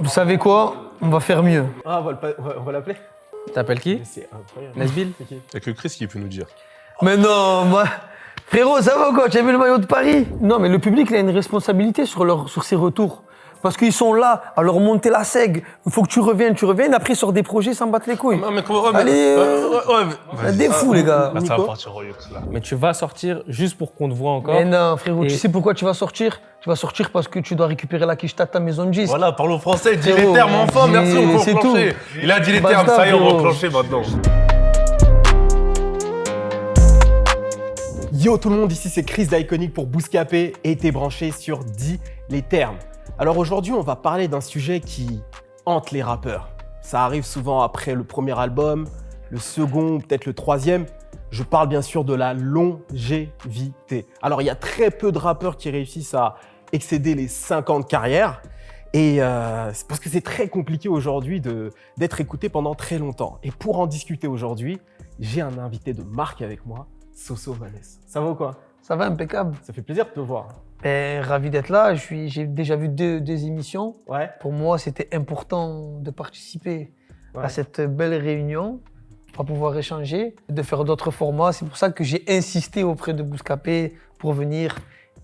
Vous savez quoi? On va faire mieux. Ah, on va l'appeler. T'appelles qui? C'est incroyable. Nesbill? C'est qui? Y'a que Chris qui peut nous dire. Mais non, moi... Frérot, ça va quoi? Tu as vu le maillot de Paris? Non, mais le public, il a une responsabilité sur ses retours. Parce qu'ils sont là à leur monter la sègue. Il faut que tu reviennes. Après, sur des projets, sans battre les couilles. Non, mais comment. Allez, des fous, les gars. Là, ça va partir au Yux, là. Mais tu vas sortir juste pour qu'on te voit encore. Mais non, frérot, Et- tu sais pourquoi tu vas sortir? Tu vas sortir parce que tu dois récupérer la quiche ta maison de 10. Voilà, parlons français, dis les Frérot, termes enfin, merci, on peut c'est enclencher. tout. Il a dit les Basta, termes, ça y est, on va frérot. enclencher maintenant. Yo tout le monde, ici c'est Chris d'Iconic pour Bouscapé et t'es branché sur Dis les termes. Alors aujourd'hui, on va parler d'un sujet qui hante les rappeurs. Ça arrive souvent après le premier album, le second, peut-être le troisième. Je parle bien sûr de la longévité. Alors il y a très peu de rappeurs qui réussissent à excéder les 5 ans de carrière. Et c'est parce que c'est très compliqué aujourd'hui d'être écouté pendant très longtemps. Et pour en discuter aujourd'hui, j'ai un invité de marque avec moi, Soso Vanessa. Ça va ou quoi? Ça va, impeccable. Ça fait plaisir de te voir. Ravi d'être là. J'ai déjà vu deux émissions. Ouais. Pour moi, c'était important de participer à cette belle réunion. On va pouvoir échanger, de faire d'autres formats. C'est pour ça que j'ai insisté auprès de Bouscapé pour venir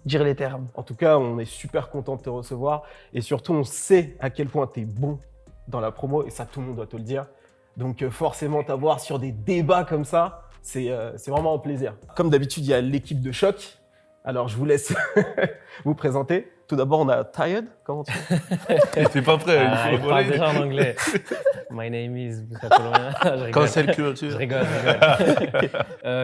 dire les termes. En tout cas, on est super content de te recevoir. Et surtout, on sait à quel point tu es bon dans la promo. Et ça, tout le monde doit te le dire. Donc forcément, t'avoir sur des débats comme ça, c'est vraiment un plaisir. Comme d'habitude, il y a l'équipe de choc. Alors, je vous laisse vous présenter. Tout d'abord, on a Tired. Comment tu vas? T'es pas prêt, il Il faut parle rigoler. déjà en anglais. My name is Bousca Colombien. Je rigole. Quand c'est le culture. Je rigole.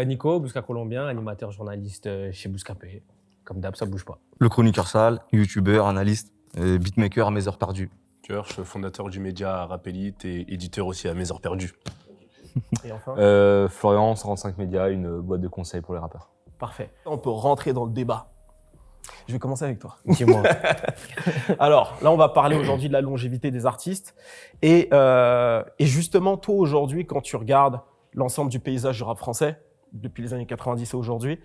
Nico, Bousca Colombien, animateur journaliste chez Bouscapé. Comme d'hab, ça bouge pas. Le chroniqueur sale, youtubeur, analyste, et beatmaker à mes heures perdues. Je suis fondateur du média Rappelite et éditeur aussi à Mes Heures Perdues. Et enfin, Florian, 45 médias, une boîte de conseils pour les rappeurs. parfait. On peut rentrer dans le débat. Je vais commencer avec toi. Dis-moi. Alors, là, on va parler aujourd'hui de la longévité des artistes. Et justement, toi, aujourd'hui, quand tu regardes l'ensemble du paysage du rap français, depuis les années 90 à aujourd'hui,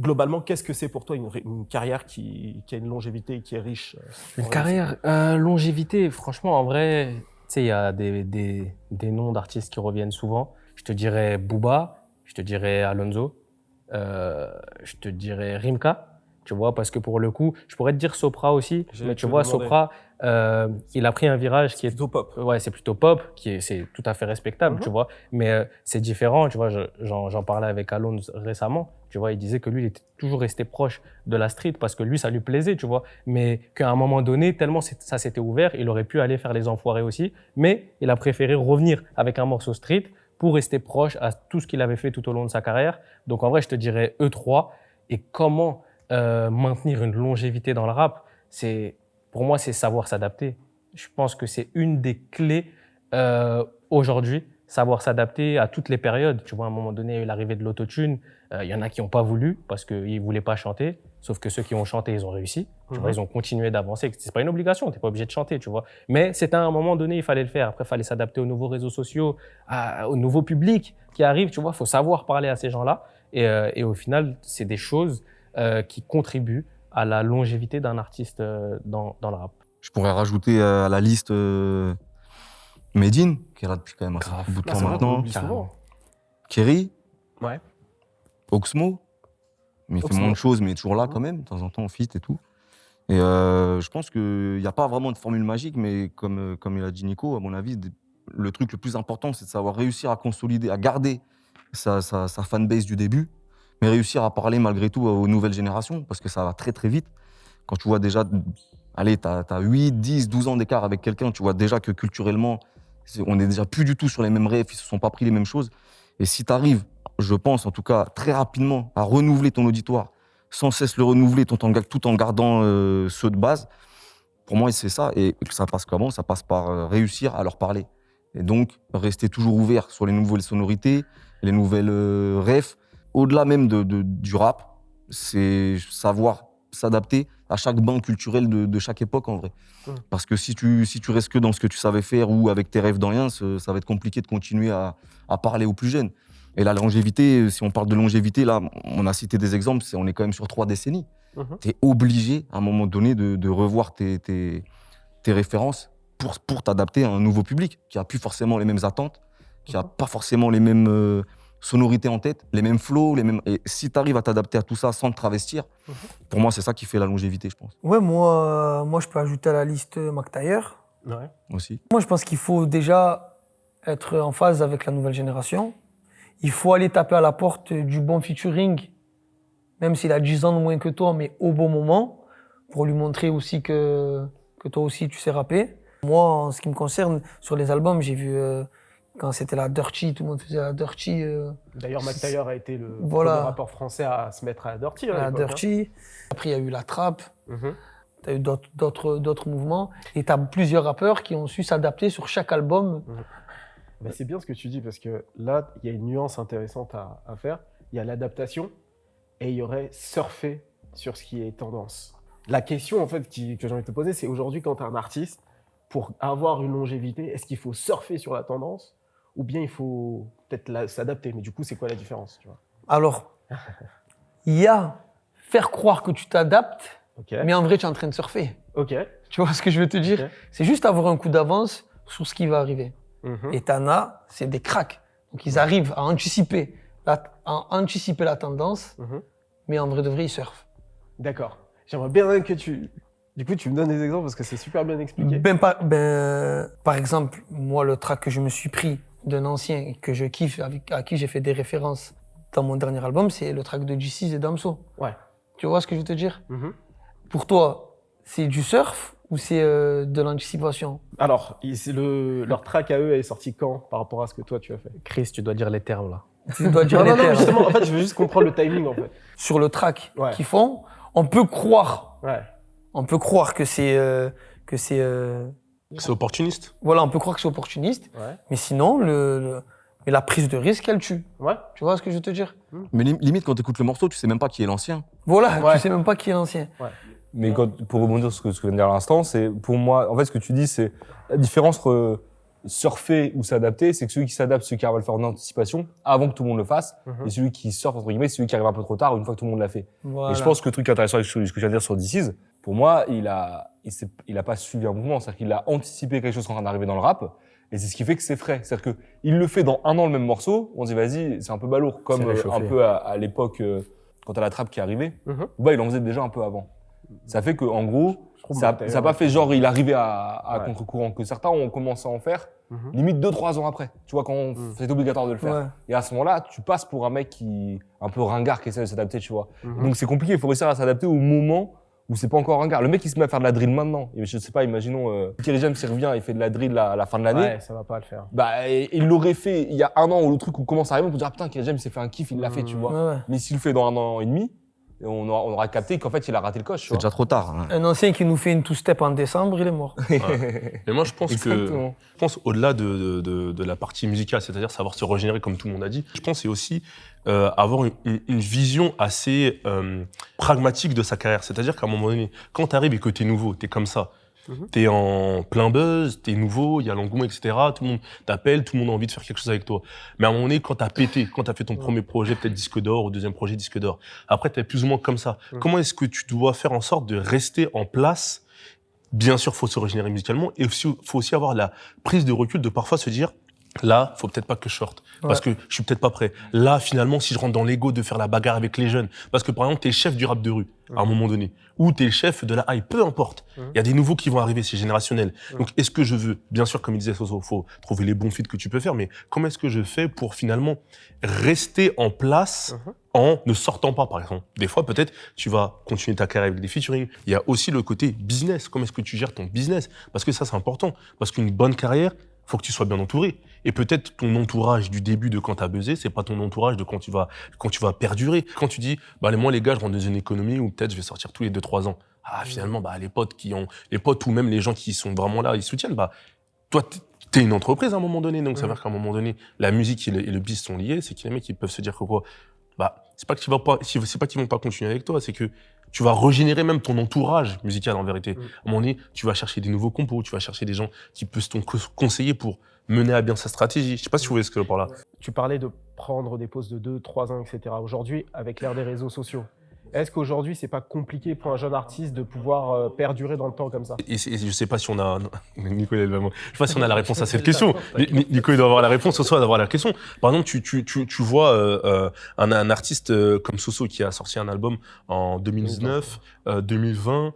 globalement, qu'est-ce que c'est pour toi une carrière qui a une longévité et qui est riche Une carrière, longévité, franchement, en vrai, tu sais, il y a des noms d'artistes qui reviennent souvent. Je te dirais Booba, je te dirais Alonso, je te dirais Rimka, tu vois, parce que pour le coup, je pourrais te dire Sopra aussi, mais tu vois, Sopra, il a pris un virage qui est plutôt pop. Ouais, c'est plutôt pop, c'est tout à fait respectable, tu vois. Mais c'est différent, tu vois. J'en parlais avec Alonso récemment, tu vois. Il disait que lui, il était toujours resté proche de la street parce que lui, ça lui plaisait, tu vois. Mais qu'à un moment donné, tellement ça s'était ouvert, il aurait pu aller faire les enfoirés aussi. Mais il a préféré revenir avec un morceau street pour rester proche à tout ce qu'il avait fait tout au long de sa carrière. Donc en vrai, je te dirais E3. Et comment maintenir une longévité dans le rap, pour moi, c'est savoir s'adapter. Je pense que c'est une des clés aujourd'hui, savoir s'adapter à toutes les périodes. Tu vois, à un moment donné, il y a eu l'arrivée de l'autotune. Il y en a qui n'ont pas voulu parce qu'ils ne voulaient pas chanter. Sauf que ceux qui ont chanté, ils ont réussi. Tu vois, ils ont continué d'avancer. C'est pas une obligation, tu n'es pas obligé de chanter, tu vois. Mais c'était à un moment donné, il fallait le faire. Après, il fallait s'adapter aux nouveaux réseaux sociaux, au nouveau public qui arrive. Tu vois, il faut savoir parler à ces gens-là. Et au final, c'est des choses qui contribuent à la longévité d'un artiste dans le rap. Je pourrais rajouter à la liste Medine, qui est là depuis quand même un bout de Là, temps c'est vrai qu'on maintenant. oublie souvent. Kerry, Ouais. Oxmo, mais il fait Oxmo. moins de choses, mais toujours là quand même, de temps en temps, on fit et tout. Et je pense qu'il n'y a pas vraiment de formule magique, mais comme il a dit Nico, à mon avis, le truc le plus important, c'est de savoir réussir à consolider, à garder sa fanbase du début, mais réussir à parler malgré tout aux nouvelles générations, parce que ça va très très vite. Quand tu vois déjà, allez, t'as 8, 10, 12 ans d'écart avec quelqu'un, tu vois déjà que culturellement, on n'est déjà plus du tout sur les mêmes rêves, ils ne se sont pas pris les mêmes choses. Et si tu arrives, je pense en tout cas, très rapidement à renouveler ton auditoire, sans cesse le renouveler tout en gardant ceux de base, pour moi c'est ça. Et ça passe comment? Ça passe par réussir à leur parler. Et donc rester toujours ouvert sur les nouvelles sonorités, les nouvelles refs. Au-delà même du rap, c'est savoir s'adapter à chaque bain culturel de chaque époque en vrai. Parce que si tu restes que dans ce que tu savais faire ou avec tes rêves dans rien, ça va être compliqué de continuer à parler aux plus jeunes. Et la longévité, si on parle de longévité, là, on a cité des exemples, on est quand même sur 3 décennies. Tu es obligé, à un moment donné, de revoir tes références pour t'adapter à un nouveau public qui a plus forcément les mêmes attentes, qui a pas forcément les mêmes sonorités en tête, les mêmes flows, et si tu arrives à t'adapter à tout ça sans te travestir, pour moi, c'est ça qui fait la longévité, je pense. Ouais, moi, je peux ajouter à la liste McTayer. Ouais. Aussi. Moi, je pense qu'il faut déjà être en phase avec la nouvelle génération. Il faut aller taper à la porte du bon featuring, même s'il a 10 ans de moins que toi, mais au bon moment, pour lui montrer aussi que toi aussi, tu sais rapper. Moi, en ce qui me concerne, sur les albums, j'ai vu quand c'était la Dirty, tout le monde faisait la Dirty. D'ailleurs, McTayer a été le Voilà. premier rappeur français à se mettre à la Dirty. La l'époque, Dirty. Après, il y a eu la Trap. Mhm. Tu as eu d'autres mouvements. Et tu as plusieurs rappeurs qui ont su s'adapter sur chaque album. Bah, c'est bien ce que tu dis parce que là, il y a une nuance intéressante à faire. Il y a l'adaptation et il y aurait surfer sur ce qui est tendance. La question en fait que j'ai envie de te poser, c'est aujourd'hui quand tu es un artiste, pour avoir une longévité, est-ce qu'il faut surfer sur la tendance ou bien il faut peut-être s'adapter? Mais du coup, c'est quoi la différence, tu vois? Alors, il y a faire croire que tu t'adaptes, Ok. mais en vrai, tu es en train de surfer. Ok. Tu vois ce que je veux te dire? Ok. C'est juste avoir un coup d'avance sur ce qui va arriver. Mhm. Et Tana, c'est des cracks. Donc, ils arrivent à anticiper la tendance, Mhm. mais en vrai de vrai, ils surfent. D'accord. J'aimerais bien que tu me donnes des exemples parce que c'est super bien expliqué. Par exemple, moi, le track que je me suis pris d'un ancien et que je kiffe, à qui j'ai fait des références dans mon dernier album, c'est le track de G6 et Damso. Ouais. Tu vois ce que je veux te dire? Mhm. Pour toi, c'est du surf ou c'est de l'anticipation? Alors, leur track à eux est sorti quand par rapport à ce que toi tu as fait? Chris, tu dois dire les termes là. Tu dois dire Non, les termes. justement, en fait, je veux juste comprendre le timing en fait. Sur le track Ouais. qu'ils font, on peut croire Ouais. que c'est C'est opportuniste. voilà, on peut croire que c'est opportuniste, Ouais. mais sinon mais la prise de risque, elle tue. Ouais. Tu vois ce que je veux te dire? Mais limite, quand tu écoutes le morceau, tu sais même pas qui est l'ancien. Voilà, Ouais. tu sais même pas qui est l'ancien. Mais pour rebondir sur ce que je viens de dire à l'instant, c'est pour moi, en fait, ce que tu dis, c'est la différence entre surfer ou s'adapter, c'est que celui qui s'adapte, celui qui arrive à le faire en anticipation, avant que tout le monde le fasse, Mhm. et celui qui surfe, entre guillemets, c'est celui qui arrive un peu trop tard, une fois que tout le monde l'a fait. Voilà. Et je pense que le truc intéressant avec ce que je viens de dire sur DC's, pour moi, il a pas suivi un mouvement, c'est-à-dire qu'il a anticipé quelque chose qui est en train d'arriver dans le rap, et c'est ce qui fait que c'est frais. C'est-à-dire que il le fait dans un an le même morceau, on se dit vas-y, c'est un peu balourd, comme C'est réchauffé. un peu à l'époque, quand t'as la trappe qui est arrivée, Mhm. bah, il en faisait déjà un peu avant. Ça fait que, en gros, Je trouve ça McTayer, n'a pas fait genre il arrivait à Ouais. contre-courant, que certains ont commencé à en faire Mhm. limite 2-3 ans après. Tu vois, quand Mhm. c'était obligatoire de le faire. Ouais. Et à ce moment-là, tu passes pour un mec qui un peu ringard qui essaie de s'adapter, tu vois. Mhm. Donc c'est compliqué, il faut réussir à s'adapter au moment où c'est pas encore ringard. Le mec, il se met à faire de la drill maintenant. Et je sais pas, imaginons, Kerry James, il revient, il fait de la drill à la fin de l'année. Ouais, ça va pas le faire. Bah, et il l'aurait fait il y a un an où le truc où commence à arriver, on peut dire, ah, putain, Kerry James s'est fait un kiff, il l'a fait, tu vois. Ouais, ouais. Mais s'il le fait dans un an et demi, on aura capté qu'en fait, il a raté le coche, tu C'est vois. déjà trop tard. Hein. Un ancien qui nous fait une two-step en décembre, il est mort. Mais moi, je pense Exactement. au-delà de la partie musicale, c'est-à-dire savoir se régénérer, comme tout le monde a dit, je pense que c'est aussi avoir une vision assez pragmatique de sa carrière. C'est-à-dire qu'à un moment donné, quand tu arrives et que tu es nouveau, tu es comme ça, tu es en plein buzz, tu es nouveau, il y a l'engouement, etc. Tout le monde t'appelle, tout le monde a envie de faire quelque chose avec toi. Mais à un moment donné, quand tu as pété, quand tu as fait ton premier projet, peut-être disque d'or, ou deuxième projet, disque d'or, après, tu es plus ou moins comme ça. Comment est-ce que tu dois faire en sorte de rester en place? Bien sûr, faut se régénérer musicalement, et faut aussi avoir la prise de recul de parfois se dire, là, faut peut-être pas que je sorte, parce que je suis peut-être pas prêt. Là, finalement, si je rentre dans l'ego de faire la bagarre avec les jeunes, parce que par exemple, t'es le chef du rap de rue, à un moment donné, ou t'es le chef de la hype, peu importe. Il y a des nouveaux qui vont arriver, c'est générationnel. Donc, est-ce que je veux, bien sûr, comme il disait Soso, faut trouver les bons feats que tu peux faire, mais comment est-ce que je fais pour finalement rester en place en ne sortant pas, par exemple? Des fois, peut-être, tu vas continuer ta carrière avec des featuring. Il y a aussi le côté business. Comment est-ce que tu gères ton business? Parce que ça, c'est important. Parce qu'une bonne carrière, faut que tu sois bien entouré. Et peut-être ton entourage du début de quand tu as buzzé, c'est pas ton entourage de quand tu vas perdurer. Quand tu dis, bah, moi, les gars, je rentre dans une économie où peut-être je vais sortir tous les 2-3 ans. Ah, finalement, bah, les potes ou même les gens qui sont vraiment là, ils soutiennent, bah, toi, t'es une entreprise à un moment donné. Donc, ça veut dire qu'à un moment donné, la musique et le biz sont liés. C'est que les mecs, ils peuvent se dire que quoi? Bah, c'est pas qu'ils vont pas continuer avec toi, c'est que tu vas régénérer même ton entourage musical en vérité. À un moment donné, tu vas chercher des nouveaux compos, tu vas chercher des gens qui peuvent te conseiller pour mener à bien sa stratégie. Je sais pas si vous voyez ce que je veux par là. Tu parlais de prendre des pauses de 2-3 ans, etc. Aujourd'hui, avec l'ère des réseaux sociaux Est-ce qu'aujourd'hui, c'est pas compliqué pour un jeune artiste de pouvoir perdurer dans le temps comme ça? Je sais pas si on a, Nico, je sais pas si on a la réponse à cette question. Nico, il doit avoir la réponse, Soso doit avoir la question. Par exemple, tu vois un artiste comme Soso qui a sorti un album en 2019, 2020,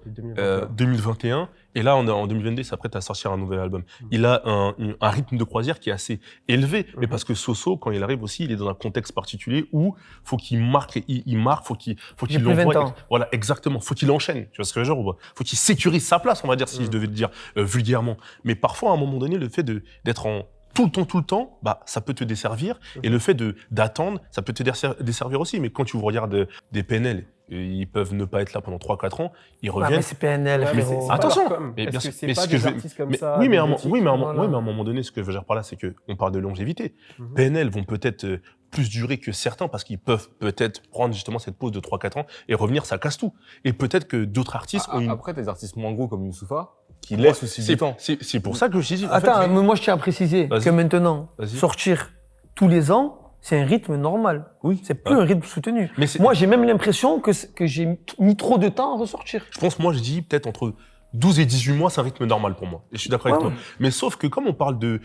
2021, et là, on est en 2022, il s'apprête à sortir un nouvel album. Il a un rythme de croisière qui est assez élevé, mais parce que Soso, quand il arrive aussi, il est dans un contexte particulier où faut qu'il marque, il marque, faut qu'il J'ai plus 20 ans. Voilà, exactement. Faut qu'il enchaîne. Tu vois ce que je veux dire ou pas? Faut qu'il sécurise sa place, on va dire, si je devais le dire vulgairement. Mais parfois, à un moment donné, le fait d'être en tout le temps, bah, ça peut te desservir. Et le fait d'attendre, ça peut te desservir aussi. Mais quand tu regardes des PNL, ils peuvent ne pas être là pendant 3-4 ans, ils Ouais, reviennent. mais c'est PNL, frérot. Attention. Mais bien sûr, mais c'est pas ce que des je vais- artistes comme mais- ça. oui, mais à un des moment donné, ce que je veux dire par là, c'est que on parle de longévité. PNL vont peut-être plus durer que certains parce qu'ils peuvent peut-être prendre justement cette pause de 3-4 ans et revenir, ça casse tout. Et peut-être que d'autres artistes ont une... Après, t'as des artistes moins gros comme Youssoufa qui laissent aussi du temps. C'est pour ça que je dis... en Attends, fait, mais moi je tiens à préciser Vas-y. que maintenant, Vas-y. sortir tous les ans, c'est un rythme normal. Oui. C'est plus un rythme soutenu. Mais c'est- Moi, j'ai même l'impression que j'ai mis trop de temps à ressortir. Je pense, moi, je dis peut-être entre 12 et 18 mois, c'est un rythme normal pour moi. Et je suis d'accord avec Ouais, toi. Mais sauf que comme on parle de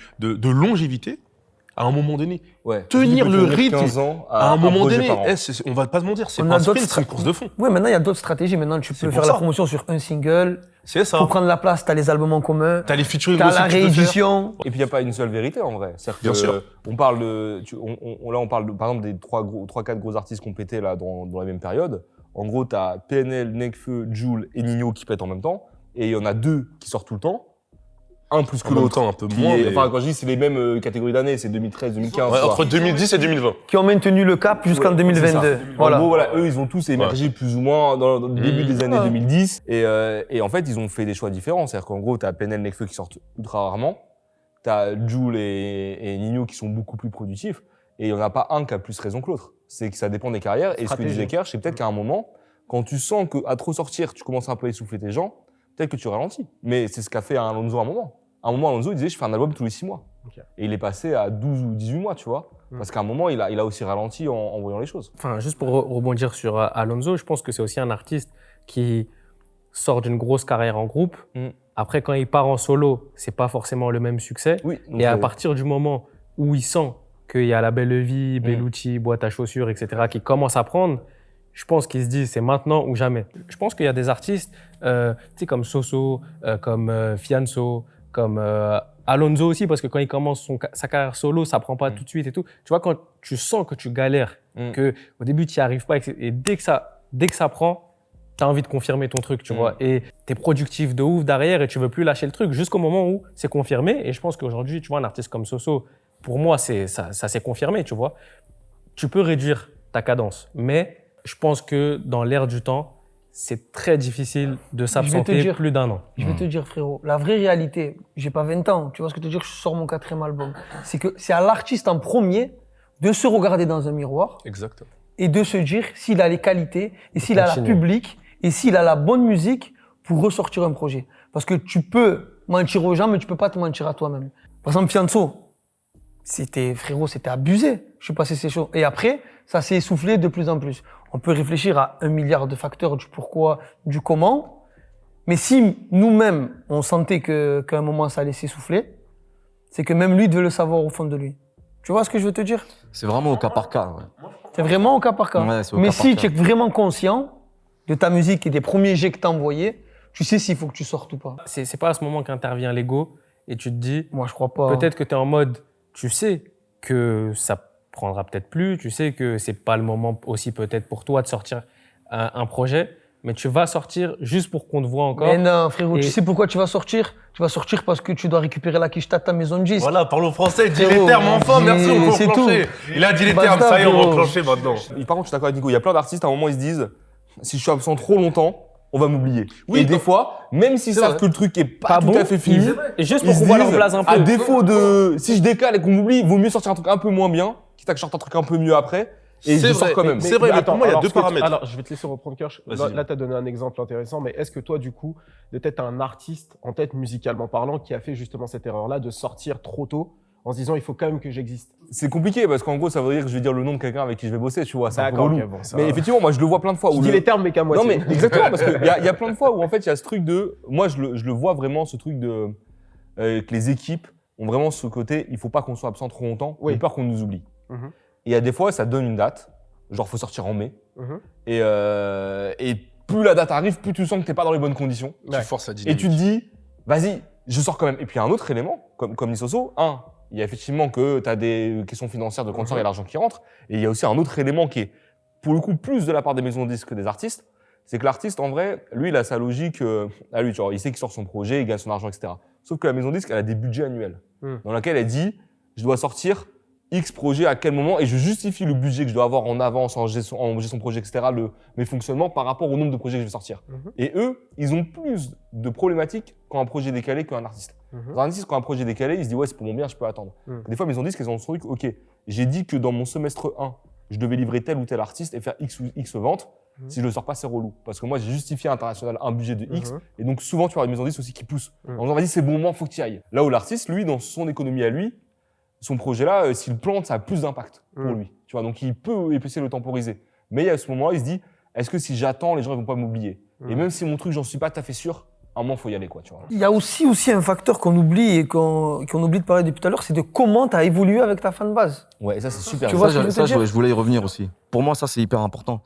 longévité, à un moment donné, Ouais. tenir Tu peux le tenir rythme, 15 ans à un moment projet donné, par an. on va pas se mentir, c'est On pas a un sprint, d'autres c'est une course de fond. Ouais, maintenant, il y a d'autres stratégies. Maintenant, tu C'est peux pour faire la ça. promotion sur un single. C'est ça. Pour prendre la place, t'as les albums en commun. T'as les featuring T'as aussi la que tu peux faire. réédition. Et puis, il n'y a pas une seule vérité, en vrai. C'est-à-dire Bien que, sûr. on parle de, là, on parle de, par exemple, des 3-4 gros artistes qui ont pété, là, dans la même période. En gros, t'as PNL, Nekfeu, Jul et Nino qui pètent en même temps. Et il y en a 2 qui sortent tout le temps. Un plus que En même l'autre. temps, un peu qui moins, est- mais- Enfin, quand je dis, c'est les mêmes catégories d'années, c'est 2013, 2015. Ouais, quoi. entre 2010 et 2020. Qui ont maintenu le cap jusqu'en Ouais, 2022. c'est ça. Voilà. En gros, voilà, eux, ils ont tous émergé plus ou moins dans le début des années Ouais. 2010. Et en fait, ils ont fait des choix différents. C'est-à-dire qu'en gros, t'as PNL, Nekfeu qui sortent ultra rarement. T'as Jul et Nino qui sont beaucoup plus productifs. Et il n'y en a pas un qui a plus raison que l'autre. C'est que ça dépend des carrières. Et ce que Stratégie. disait Kersh, c'est peut-être qu'à un moment, quand tu sens qu'à trop sortir, tu commences un peu à essouffler tes gens, peut-être que tu ralentis. Mais c'est ce qu'a fait Alonso à un moment. À un moment, Alonso, il disait, je fais un album tous les 6 mois. Ok. Et il est passé à 12 ou 18 mois, tu vois. Parce qu'à un moment, il a aussi ralenti en voyant les choses. Enfin, juste pour rebondir sur Alonso, je pense que c'est aussi un artiste qui sort d'une grosse carrière en groupe. Après, quand il part en solo, c'est pas forcément le même succès. Oui. donc, Et à partir du moment où il sent qu'il y a la Belle Vie, Mm. Bellucci, Boîte à chaussures, etc., qui commencent à prendre, je pense qu'ils se disent c'est maintenant ou jamais. Je pense qu'il y a des artistes, tu sais, comme Soso, comme Fianso, comme Alonso aussi, parce que quand il commence sa carrière solo, ça prend pas tout de suite et tout. Tu vois, quand tu sens que tu galères, que au début tu n'y arrives pas, et dès que ça prend, tu as envie de confirmer ton truc, tu vois. Et tu es productif de ouf derrière et tu veux plus lâcher le truc jusqu'au moment où c'est confirmé. Et je pense qu'aujourd'hui, tu vois, un artiste comme Soso, pour moi, ça s'est confirmé, tu vois. Tu peux réduire ta cadence, mais je pense que dans l'ère du temps, c'est très difficile de s'absenter dire- plus d'1 an. Je vais te dire, frérot, la vraie réalité, j'ai pas 20 ans, tu vois ce que je veux dire, je sors mon 4e album. C'est que c'est à l'artiste en premier de se regarder dans un miroir Exact. et de se dire s'il a les qualités et s'il a la continuer. public et s'il a la bonne musique pour ressortir un projet. Parce que tu peux mentir aux gens, mais tu peux pas te mentir à toi-même. Par exemple, Fianso, frérot, c'était abusé. Je suis passé ces choses. Et après, ça s'est essoufflé de plus en plus. On peut réfléchir à 1 milliard de facteurs du pourquoi, du comment. Mais si nous-mêmes, on sentait qu'à un moment, ça allait s'essouffler, c'est que même lui devait le savoir au fond de lui. Tu vois ce que je veux te dire? C'est vraiment au cas par cas. Ouais. C'est vraiment au cas par cas. Ouais, c'est au Mais cas si par tu es cas. vraiment conscient de ta musique et des premiers jets que tu as envoyés, tu sais s'il faut que tu sortes ou pas. C'est pas à ce moment qu'intervient l'ego et tu te dis, Moi, je crois pas. peut-être que tu es en mode, tu sais que ça prendra peut-être plus, tu sais que c'est pas le moment aussi peut-être pour toi de sortir un projet, mais tu vas sortir juste pour qu'on te voit encore. Mais non, frérot, Et- tu sais pourquoi tu vas sortir? Tu vas sortir parce que tu dois récupérer la quicheta de ta maison de disque. Voilà, parlons français, dis les Frérot, termes enfin, dis- merci, on peut c'est enclencher. tout. Il a dit les Basta, termes, ça y est, on va frérot. enclencher maintenant. Et par contre, je suis d'accord avec Nico. Il y a plein d'artistes, à un moment, ils se disent si je suis absent trop longtemps, on va m'oublier. Oui, et des non. fois, même s'ils C'est savent vrai. que le truc est pas tout bon, à fait fini, Et juste ils pour se qu'on voit leur disent, place un peu. à défaut de si je décale et qu'on m'oublie, il vaut mieux sortir un truc un peu moins bien, quitte à que je sorte un truc un peu mieux après. Et C'est je sors vrai, quand même. C'est vrai, mais pour moi, il y a alors, deux ce que tu- paramètres. Alors, je vais te laisser reprendre Kirsch. Vas-y. Là, tu as donné un exemple intéressant, mais est-ce que toi, du coup, de peut-être un artiste en tête musicalement parlant qui a fait justement cette erreur-là de sortir trop tôt en se disant il faut quand même que j'existe. C'est compliqué parce qu'en gros, ça veut dire que je vais dire le nom de quelqu'un avec qui je vais bosser, tu vois. C'est un peu D'accord, relou. ok, bon, ça Mais va. effectivement, moi, je le vois plein de fois. Je où dis le- les termes, mais qu'à Non, moitié. mais exactement, parce qu'il y a plein de fois où en fait, il y a ce truc de. Moi, je le vois vraiment, ce truc de. Que les équipes ont vraiment ce côté, il faut pas qu'on soit absent trop longtemps, Oui. de peur qu'on nous oublie. Mhm. Et il y a des fois, ça donne une date, genre, faut sortir en mai. Mhm. Et plus la date arrive, plus tu sens que t'es pas dans les bonnes conditions. Ouais. Tu forces la Et dynamique. tu te dis, vas-y, je sors quand même. Et puis, il y a un autre élément, comme dit Soso. Il y a effectivement que tu as des questions financières de quand il y a l'argent qui rentre. Et il y a aussi un autre élément qui est, pour le coup, plus de la part des maisons de disques que des artistes. C'est que l'artiste, en vrai, lui, il a sa logique à lui. Genre, il sait qu'il sort son projet, il gagne son argent, etc. Sauf que la maison de disque, elle a des budgets annuels. Dans laquelle elle dit, je dois sortir X projet à quel moment et je justifie le budget que je dois avoir en avance, en gestion projet, etc., mes fonctionnements par rapport au nombre de projets que je vais sortir. Et eux, ils ont plus de problématiques quand un projet décalé qu'un artiste. Un artiste, quand un projet décalé, il se dit ouais, c'est pour mon bien, je peux attendre. Des fois, maison de disques, elles ont ce truc, ok, j'ai dit que dans mon semestre 1, je devais livrer tel ou tel artiste et faire X ou X ventes. Si je le sors pas, c'est relou. Parce que moi, j'ai justifié à l'international un budget de X. Et donc, souvent, tu auras une maison de disques aussi qui pousse. En disant, vas-y, c'est bon moment, faut que tu y ailles. Là où l'artiste, lui, dans son économie à lui, son projet-là, s'il plante, ça a plus d'impact pour lui. Tu vois, donc il peut essayer de le temporiser. Mais à ce moment-là, il se dit, est-ce que si j'attends, les gens ne vont pas m'oublier? Et même si mon truc, j'en suis pas tout à fait sûr, à un moment, il faut y aller, quoi, tu vois. Il y a aussi un facteur qu'on oublie et qu'on oublie de parler depuis tout à l'heure, c'est de comment tu as évolué avec ta fanbase. Ouais, et ça, c'est super. Tu vois ce que je veux Ça, te dire je voulais y revenir aussi. Pour moi, ça, c'est hyper important.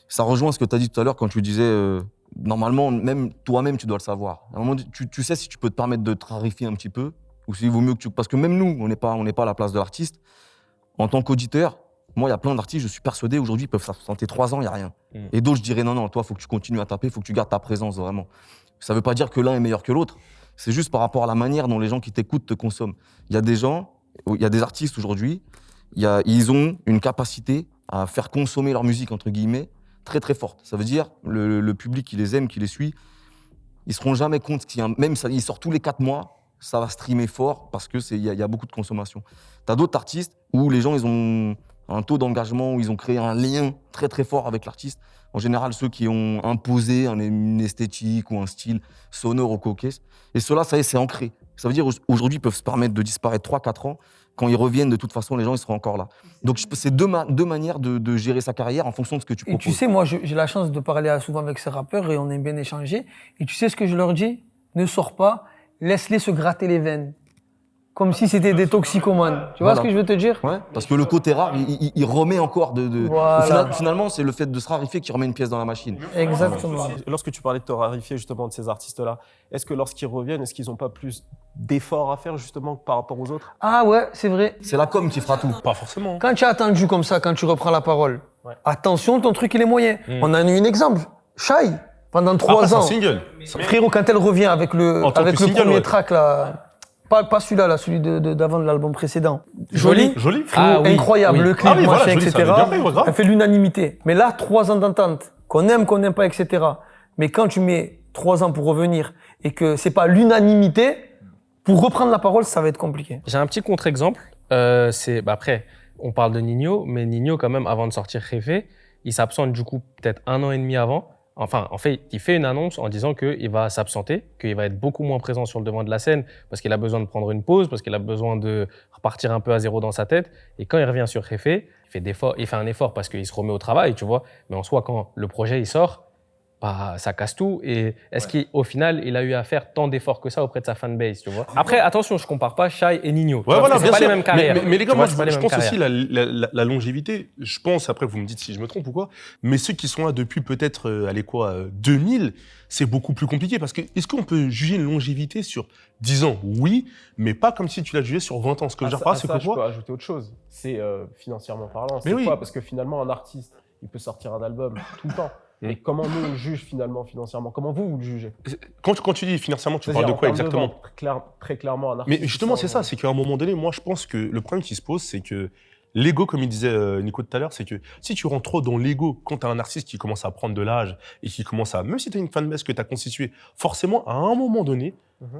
Ça rejoint ce que tu as dit tout à l'heure quand tu disais, normalement, même toi-même, tu dois le savoir. À un moment, tu sais si tu peux te permettre de te raréfier un petit peu, ou s'il vaut mieux que tu... Parce que même nous, on n'est pas à la place de l'artiste. En tant qu'auditeur, moi, il y a plein d'artistes, je suis persuadé, aujourd'hui, ils peuvent s'absenter 3 ans, il n'y a rien. Et d'autres, je dirais, non, toi, il faut que tu continues à taper, il faut que tu gardes ta présence, vraiment. Ça ne veut pas dire que l'un est meilleur que l'autre. C'est juste par rapport à la manière dont les gens qui t'écoutent te consomment. Il y a des gens, il y a des artistes aujourd'hui, ils ont une capacité à faire consommer leur musique, entre guillemets, très très forte. Ça veut dire, le public qui les aime, qui les suit, ils seront jamais compte qu'il y a même ça, il sort tous les 4 mois, ça va streamer fort parce que il y a beaucoup de consommation. T'as d'autres artistes où les gens ils ont un taux d'engagement, où ils ont créé un lien très très fort avec l'artiste. En général, ceux qui ont imposé une esthétique ou un style sonore au coquet. Et ceux-là, ça y est, c'est ancré. Ça veut dire aujourd'hui, ils peuvent se permettre de disparaître 3-4 ans. Quand ils reviennent, de toute façon, les gens ils seront encore là. Donc c'est deux manières de gérer sa carrière en fonction de ce que tu Et proposes. tu sais, moi, j'ai la chance de parler souvent avec ces rappeurs et on aime bien échanger. Et tu sais ce que je leur dis? Ne sors pas, laisse-les se gratter les veines. Comme si c'était des toxicomanes. Tu vois Voilà. ce que je veux te dire? Ouais, parce que le côté rare, il remet encore Voilà. Finalement, c'est le fait de se rarifier qui remet une pièce dans la machine. Exactement. Lorsque tu parlais de te rarifier justement de ces artistes-là, est-ce que lorsqu'ils reviennent, est-ce qu'ils n'ont pas plus d'efforts à faire justement par rapport aux autres? Ah ouais, c'est vrai. C'est la com qui fera tout. Pas forcément. Quand tu as attendu comme ça, quand tu reprends la parole, attention, ton truc, il est moyen. On a eu un exemple. Shai, pendant 3 Après, c'est un ans. single. Frérot, quand elle revient avec le En tant que single, premier ouais. track, là, pas celui-là, là, celui d'avant de l'album précédent. Joli. Joli. Frérot, Ah oui, incroyable, oui. le clip, Ah oui, voilà, machin, Joli, ça etc. avait bien fait, ouais, grave. Elle fait l'unanimité. Mais là, 3 ans d'entente, qu'on n'aime pas, etc. Mais quand tu mets 3 ans pour revenir et que c'est pas l'unanimité, pour reprendre la parole, ça va être compliqué. J'ai un petit contre-exemple. Après, on parle de Nino, mais Nino, quand même, avant de sortir Réfé, il s'absente du coup peut-être 1 an et demi avant. Enfin, en fait, il fait une annonce en disant qu'il va s'absenter, qu'il va être beaucoup moins présent sur le devant de la scène parce qu'il a besoin de prendre une pause, parce qu'il a besoin de repartir un peu à zéro dans sa tête. Et quand il revient sur Réfé, il fait un effort parce qu'il se remet au travail, tu vois. Mais en soi, quand le projet il sort, bah, ça casse tout. Et est-ce qu'au final, il a eu à faire tant d'efforts que ça auprès de sa fanbase, tu vois? Après, attention, je compare pas Shai et Nino. Tu Ouais, vois, voilà, parce que bien c'est pas sûr. les mêmes carrières. Mais les gars, Tu moi, vois, c'est pas les je mêmes pense aussi carrières. la longévité. Je pense, après, vous me dites si je me trompe ou quoi, mais ceux qui sont là depuis peut-être, 2000, c'est beaucoup plus compliqué parce que est-ce qu'on peut juger une longévité sur 10 ans? Oui, mais pas comme si tu l'as jugé sur 20 ans. Ce que je veux dire par là, c'est ça, que je peux quoi? ajouter autre chose. C'est financièrement parlant. Mais C'est oui. quoi? Parce que finalement, un artiste, il peut sortir un album tout le temps. Et comment nous, on le juge finalement financièrement? Comment vous le jugez? Quand tu dis financièrement, tu C'est-à-dire parles de en quoi termes de exactement? vente, très clairement, un artiste. Mais justement, qui c'est sort, ça, c'est qu'à un moment donné, moi, je pense que le problème qui se pose, c'est que l'ego, comme il disait Nico tout à l'heure, c'est que si tu rentres trop dans l'ego, quand tu as un artiste qui commence à prendre de l'âge et qui commence à, même si tu as une fanbase que tu as constituée, forcément, à un moment donné,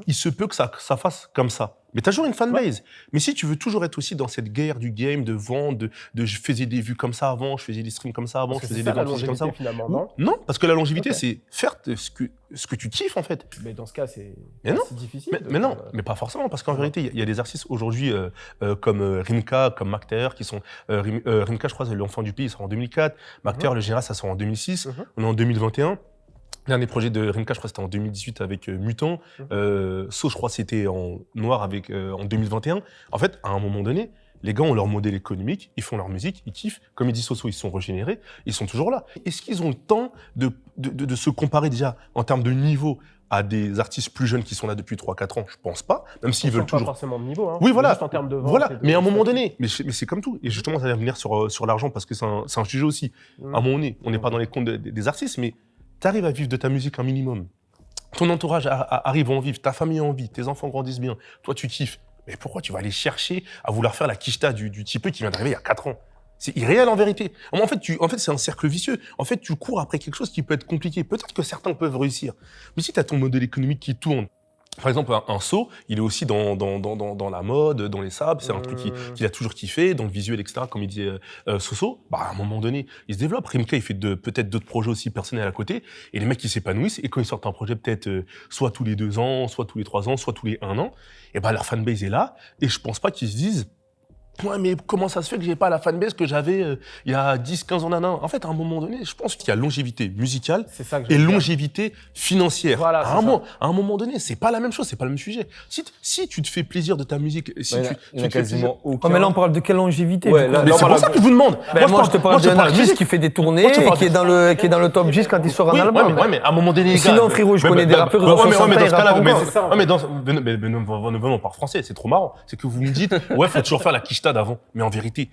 il se peut que ça fasse comme ça. Mais t'as toujours une fanbase. Mais si tu veux toujours être aussi dans cette guerre du game, de vendre, de je faisais des vues comme ça avant, je faisais des streams comme ça avant, je faisais des la ventes comme ça longévité avant. finalement, non? Non, parce que la longévité, Ok. c'est faire ce que tu kiffes, en fait. Mais dans ce cas, c'est Mais non. assez difficile. Mais non, mais pas forcément, parce qu'en vérité, il y a des artistes aujourd'hui comme Rimka, comme Mac Taylor, qui sont... Rimka, je crois, c'est l'enfant du pays, il sort en 2004. Mac Taylor, le général, ça sort en 2006. On est en 2021. Le dernier projet de Rimka, je crois, c'était en 2018 avec Mutant. So, je crois, c'était en noir avec, en 2021. En fait, à un moment donné, les gars ont leur modèle économique, ils font leur musique, ils kiffent. Comme il dit Soso, ils sont régénérés, ils sont toujours là. Est-ce qu'ils ont le temps de se comparer déjà en termes de niveau à des artistes plus jeunes qui sont là depuis 3-4 ans? Je pense pas, même s'ils veulent pas toujours. forcément de niveau. Hein. Oui, voilà. Juste en termes de vente. Voilà, et de- mais à un moment donné, mais c'est comme tout. Et justement, ça va venir sur l'argent parce que c'est un sujet aussi. À un moment donné, on n'est pas dans les comptes des artistes, mais tu arrives à vivre de ta musique un minimum. Ton entourage arrive à en vivre, ta famille en vit, tes enfants grandissent bien, toi tu kiffes. Mais pourquoi tu vas aller chercher à vouloir faire la quicheta du type qui vient d'arriver il y a 4 ans? C'est irréel en vérité. En fait, c'est un cercle vicieux. En fait, tu cours après quelque chose qui peut être compliqué. Peut-être que certains peuvent réussir. Mais si tu as ton modèle économique qui tourne, par exemple, un So, il est aussi dans la mode, dans les sables, c'est un truc qu'il a toujours kiffé, dans le visuel, etc., comme il disait Soso, bah, à un moment donné, il se développe. Rimka, il fait peut-être d'autres projets aussi personnels à côté, et les mecs, ils s'épanouissent, et quand ils sortent un projet peut-être soit tous les 2 ans, soit tous les 3 ans, soit tous les 1 an, et bah, leur fanbase est là, et je pense pas qu'ils se disent, ouais, mais comment ça se fait que j'ai pas la fanbase que j'avais il y a 10, 15 ans, nanana. En fait, à un moment donné, je pense qu'il y a longévité musicale C'est ça que et je veux dire. longévité financière. Voilà, à, c'est un ça. à un moment donné, c'est pas la même chose, c'est pas le même sujet. Si tu te fais plaisir de ta musique, si Il y en a- tu il y en a te fais plaisir... quasiment aucun. Oh, mais là, on parle de quelle longévité Ouais, du coup là, Mais on c'est pour parle ça de- que je vous demande. Ben, moi, je te parle d'un de artiste musique. qui fait des tournées Moi, je te et parle qui est dans le top 10 quand il sort un Oui, album. ouais, mais à un moment donné, les gars... Sinon, frérot, je connais des rappeurs, ils ont 60 ans, mais dans ils ce cas-là, rappent mais, encore. C'est ça, en ouais, mais venons, on parle français, c'est trop marrant. C'est que vous me dites, ouais, faut toujours faire la quicheta d'avant. Mais en vérité,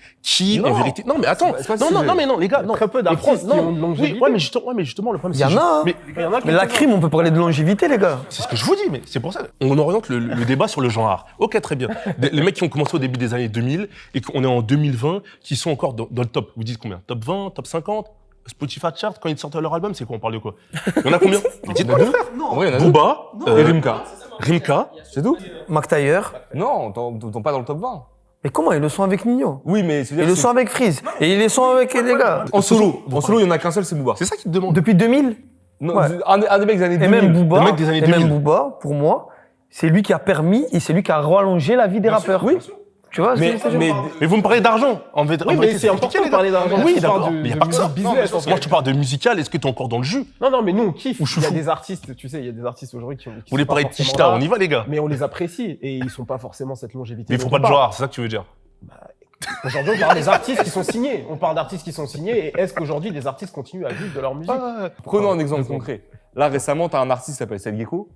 en vérité, non, mais attends, c'est pas le sujet. mais non, les gars, non. Très peu Les d'artistes pros- qui non. ont de longévité. Oui, ouais, mais justement, le problème, Il y en a, hein. Mais Il y en a qui Mais la crime, on peut parler de longévité, les gars. c'est ce que je vous dis, mais c'est pour ça. On oriente le débat sur le genre. Ok, très bien. Les mecs qui ont commencé au début des années 2000 et qu'on est en 2020, qui sont encore dans le top. Vous dites combien? Top 20, top 50? Spotify chart, quand ils sortent leur album, c'est quoi? On parle de quoi? Il y en a combien? Mais dites-moi, les frères. En vrai, il y en a deux. Booba, Et Rimka. Rimka. C'est tout. Mac Taylor. Non, t'entends pas dans le top 20. Mais comment ils le sont avec Nino? Oui, mais c'est Ils le sont avec Freeze. Et ils le sont avec les gars. en solo. En solo, il y en a qu'un seul, c'est Booba. C'est ça qu'ils te demandent. Depuis 2000. Non, Ouais. un des mecs des années Et 2000. même Booba, Le mec des années et même 2000. Booba, pour moi, c'est lui qui a permis et c'est lui qui a rallongé la vie des rappeurs. Oui. Tu vois, Mais, c'est- mais Mais vous me parlez d'argent. En vérité, Oui, mais c'est important de parler d'argent. Oui, Tu parles d'accord. de- Mais il n'y a de pas que ça. business, en fait. Moi, je te parle de musical. Est-ce que tu es encore dans le jus? Non, mais nous, on kiffe. Ou Il y a chouchou. des artistes, tu sais, il y a des artistes aujourd'hui qui Vous sont voulez pas parler de forcément Tishta? là, On y va, les gars. mais on les apprécie et ils sont pas forcément cette longévité. Mais il faut dont pas on de parle. genre, c'est ça que tu veux dire. Aujourd'hui, on parle des artistes qui sont signés. On parle d'artistes qui sont signés. Et est-ce qu'aujourd'hui, des artistes continuent à vivre de leur musique? prenons un exemple concret. Là, récemment, t'as un artiste qui s'appelle Seth Gecko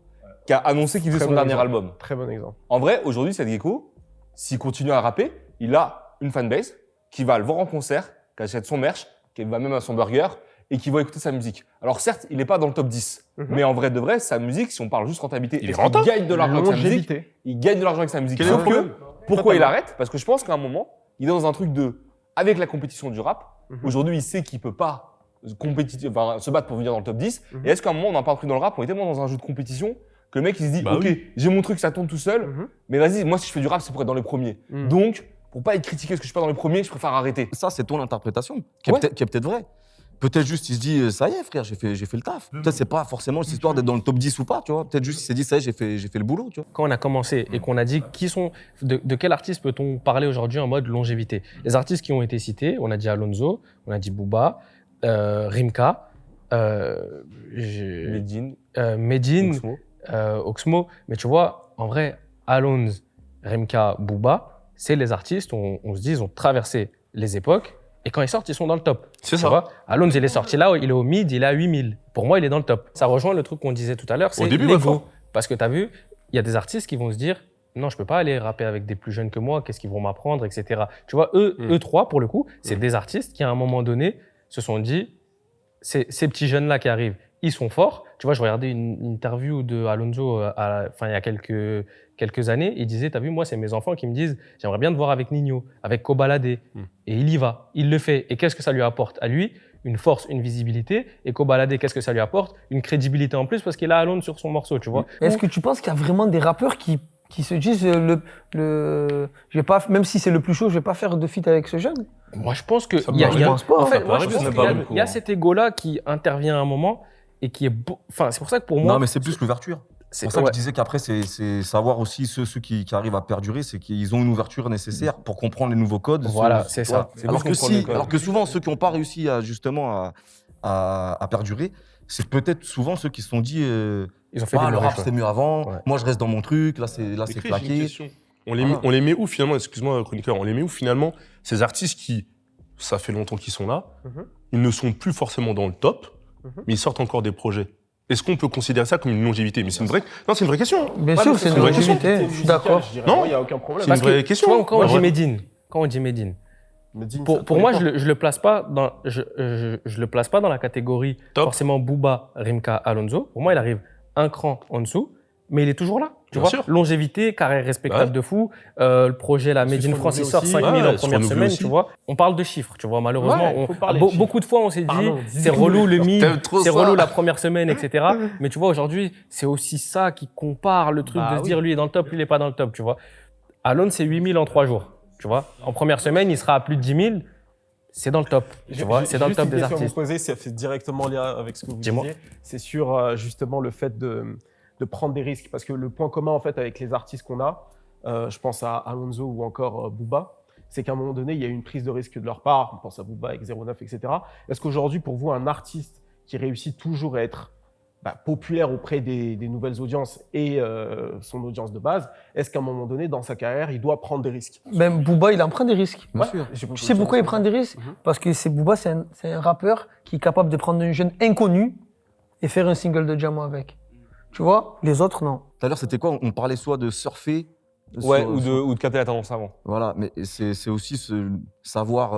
qui a annoncé qu'il faisait Très son bon dernier exemple. album. Très bon exemple. En vrai, aujourd'hui, Seth Gecko, s'il continue à rapper, il a une fanbase qui va le voir en concert, qui achète son merch, qui va même à son burger et qui va écouter sa musique. Alors certes, il n'est pas dans le top 10, mais en vrai de vrai, sa musique, si on parle juste rentabilité, Il est est-ce qu'il rentable. gagne de l'argent avec sa musique, Longévité. il gagne de l'argent avec sa musique. Quel est le Sauf que, problème pourquoi il Totalement. arrête? Parce que je pense qu'à un moment, il est dans un truc de, avec la compétition du rap, aujourd'hui, il sait qu'il peut pas se battre pour venir dans le top 10. Et est-ce qu'à un moment, on n'a pas un truc dans le rap, on est tellement dans un jeu de compétition que le mec, il se dit, Bah ok, oui. j'ai mon truc, ça tourne tout seul, Mhm. mais vas-y, moi, si je fais du rap, c'est pour être dans les premiers. Mhm. Donc, pour pas être critiqué parce que je suis pas dans les premiers, je préfère arrêter. Ça, c'est ton interprétation, qui est Ouais. peut-être vraie. Peut-être juste, il se dit, ça y est, frère, j'ai fait le taf. Peut-être c'est pas forcément cette histoire d'être dans le top 10 ou pas, tu vois. Peut-être juste, il s'est dit, ça y est, j'ai fait le boulot, tu vois. Quand on a commencé et qu'on a dit de quel artiste peut-on parler aujourd'hui en mode longévité? Les artistes qui ont été cités, on a dit Alonso, on a dit Booba, Rimka, Medine, Medine, Oxmo. Oxmo. Mais tu vois, en vrai, Alonso, Rimka, Booba, c'est les artistes, on se dit, ils ont traversé les époques. Et quand ils sortent, ils sont dans le top. C'est Tu ça. vois, Alonso, il est sorti là, il est au mid, il est à 8000. Pour moi, il est dans le top. Ça rejoint le truc qu'on disait tout à l'heure, c'est début, ouais, l'ego. fort. Parce que tu as vu, il y a des artistes qui vont se dire, non, je peux pas aller rapper avec des plus jeunes que moi, qu'est-ce qu'ils vont m'apprendre, etc. Tu vois, eux trois, pour le coup, c'est des artistes qui, à un moment donné, se sont dit, ces petits jeunes-là qui arrivent, ils sont forts. Tu vois, je regardais une interview de Alonso il y a quelques années. Il disait, t'as vu, moi, c'est mes enfants qui me disent, j'aimerais bien te voir avec Nino, avec Kobalade. Et il y va, il le fait. Et qu'est-ce que ça lui apporte à lui? Une force, une visibilité. Et Kobalade, qu'est-ce que ça lui apporte? Une crédibilité en plus parce qu'il a Alonso sur son morceau, tu vois. Est-ce que tu penses qu'il y a vraiment des rappeurs qui qui se disent je vais pas, même si c'est le plus chaud, je vais pas faire de feat avec ce jeune. Moi, je pense que Ça il y a, peut il y a- Je pense pas. en hein. fait, peut moi, je arriver, pense ça qu'il peut y a- arriver. il y a cet ego-là qui intervient à un moment et qui est, enfin, c'est pour ça que pour moi, Non, mais c'est plus l'ouverture. C'est pour ça que ouais. je disais qu'après, c'est savoir aussi ceux qui arrivent à perdurer, c'est qu'ils ont une ouverture nécessaire pour comprendre les nouveaux codes. Voilà, Ceux- c'est tu vois. ça. C'est Alors plus que, comprendre les codes. alors que souvent, ceux qui n'ont pas réussi à perdurer, c'est peut-être souvent ceux qui se sont dit Ils ont fait ah, des le mauvais rap choix. c'était mieux avant, Ouais. moi je reste dans mon truc, là c'est Mais Chris, j'ai une claqué. question. Voilà. On les met où finalement, excuse-moi chroniqueur, on les met où finalement ces artistes qui, ça fait longtemps qu'ils sont là, Mhm. ils ne sont plus forcément dans le top, mais ils sortent encore des projets. Est-ce qu'on peut considérer ça comme une longévité? Mais c'est une vraie, non, c'est une vraie question. Bien Ouais, sûr, mais c'est une vraie longévité. Je suis d'accord. Non. Il n'y a aucun problème. C'est Parce une vraie que, question. tu vois, quand on Ouais. dit Medine, Medine, pour ça moi, dépend. je le place pas dans, je le place pas dans la catégorie Top. forcément Booba, Rimka, Alonso. Pour moi, il arrive un cran en dessous, mais il est toujours là. Tu Bien vois, sûr. longévité, carrière respectable Ouais. de fou. Le projet, la Il se Made in France, il renouvelle sort aussi. 5000 Ouais, en il se première renouvelle semaine, aussi. tu vois. On parle de chiffres, tu vois. Malheureusement, Ouais, faut parler de chiffres. beaucoup de fois, on s'est dit, Pardon, c'est relou le mid, T'aimes trop c'est ça. relou la première semaine, etc. Mais tu vois, aujourd'hui, c'est aussi ça qui compare le truc Bah de se oui. dire, lui est dans le top, lui il est pas dans le top, tu vois. Alone, c'est 8000 en 3 jours, tu vois. En première semaine, il sera à plus de 10 000. C'est dans le top, tu vois. C'est dans le top des J'ai artistes. juste une question à vous poser, ça fait directement lien avec ce que vous Dis-moi. disiez. C'est sur justement le fait de prendre des risques. Parce que le point commun en fait avec les artistes qu'on a, je pense à Alonso ou encore Booba, c'est qu'à un moment donné, il y a eu une prise de risque de leur part. On pense à Booba avec 09, etc. Est-ce qu'aujourd'hui, pour vous, un artiste qui réussit toujours à être populaire auprès des nouvelles audiences et son audience de base, est-ce qu'à un moment donné, dans sa carrière, il doit prendre des risques? Même Booba, il en prend des risques. Bien sûr. Tu sais pourquoi il prend des risques? Mhm. Parce que Booba, c'est un rappeur qui est capable de prendre un jeune inconnu et faire un single de diamant avec. Tu vois? Les autres, non. Tout à l'heure c'était quoi? On parlait soit de surfer, Ouais, sur- ou de capter la tendance avant. Voilà, mais c'est aussi savoir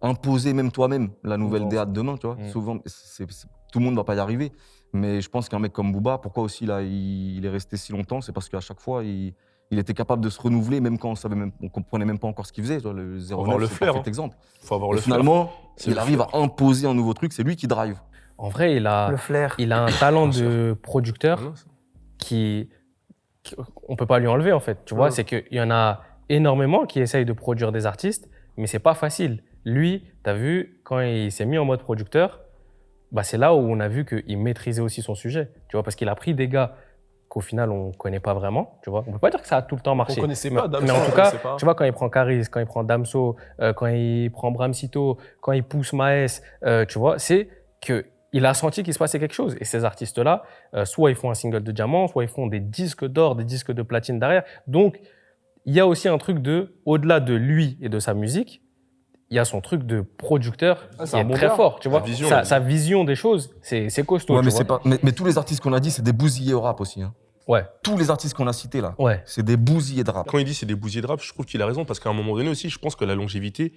imposer même toi-même la nouvelle Tendance. DA de demain, tu vois. Mm. Souvent, tout le monde ne va pas y arriver. Mais je pense qu'un mec comme Booba, pourquoi aussi là, il est resté si longtemps? C'est parce qu'à chaque fois, il était capable de se renouveler, même quand on comprenait même pas encore ce qu'il faisait. Tu vois, le 09, avoir le c'est flair, parfait hein. exemple. Faut avoir Et le flair. finalement, C'est il le arrive à imposer un nouveau truc, c'est lui qui drive. En vrai, Le flair. il a un talent de producteur qui on peut pas lui enlever en fait. Tu vois, Ouais. c'est qu'il y en a énormément qui essayent de produire des artistes, mais c'est pas facile. Lui, tu as vu, quand il s'est mis en mode producteur, c'est là où on a vu qu'il maîtrisait aussi son sujet. Tu vois, parce qu'il a pris des gars qu'au final on connaît pas vraiment. Tu vois, on peut pas dire que ça a tout le temps marché. On connaissait mais, pas, Damso, mais en on tout cas, connaissait pas. tu vois, quand il prend Caris, quand il prend Damso, quand il prend Bramsito, quand il pousse Maes, tu vois, c'est que il a senti qu'il se passait quelque chose. Et ces artistes-là, soit ils font un single de diamant, soit ils font des disques d'or, des disques de platine derrière. Donc, il y a aussi un truc au-delà de lui et de sa musique, il y a son truc de producteur Ah, c'est qui un est bon très gars. fort, tu vois. vision, Sa vision des choses, c'est costaud, Ouais, tu mais, vois. c'est pas, mais tous les artistes qu'on a dit, c'est des bousillés au rap aussi. Hein. Ouais, Tous les artistes qu'on a cités là, ouais. c'est des bousillés de rap. Quand il dit c'est des bousillés de rap, je trouve qu'il a raison parce qu'à un moment donné aussi, je pense que la longévité,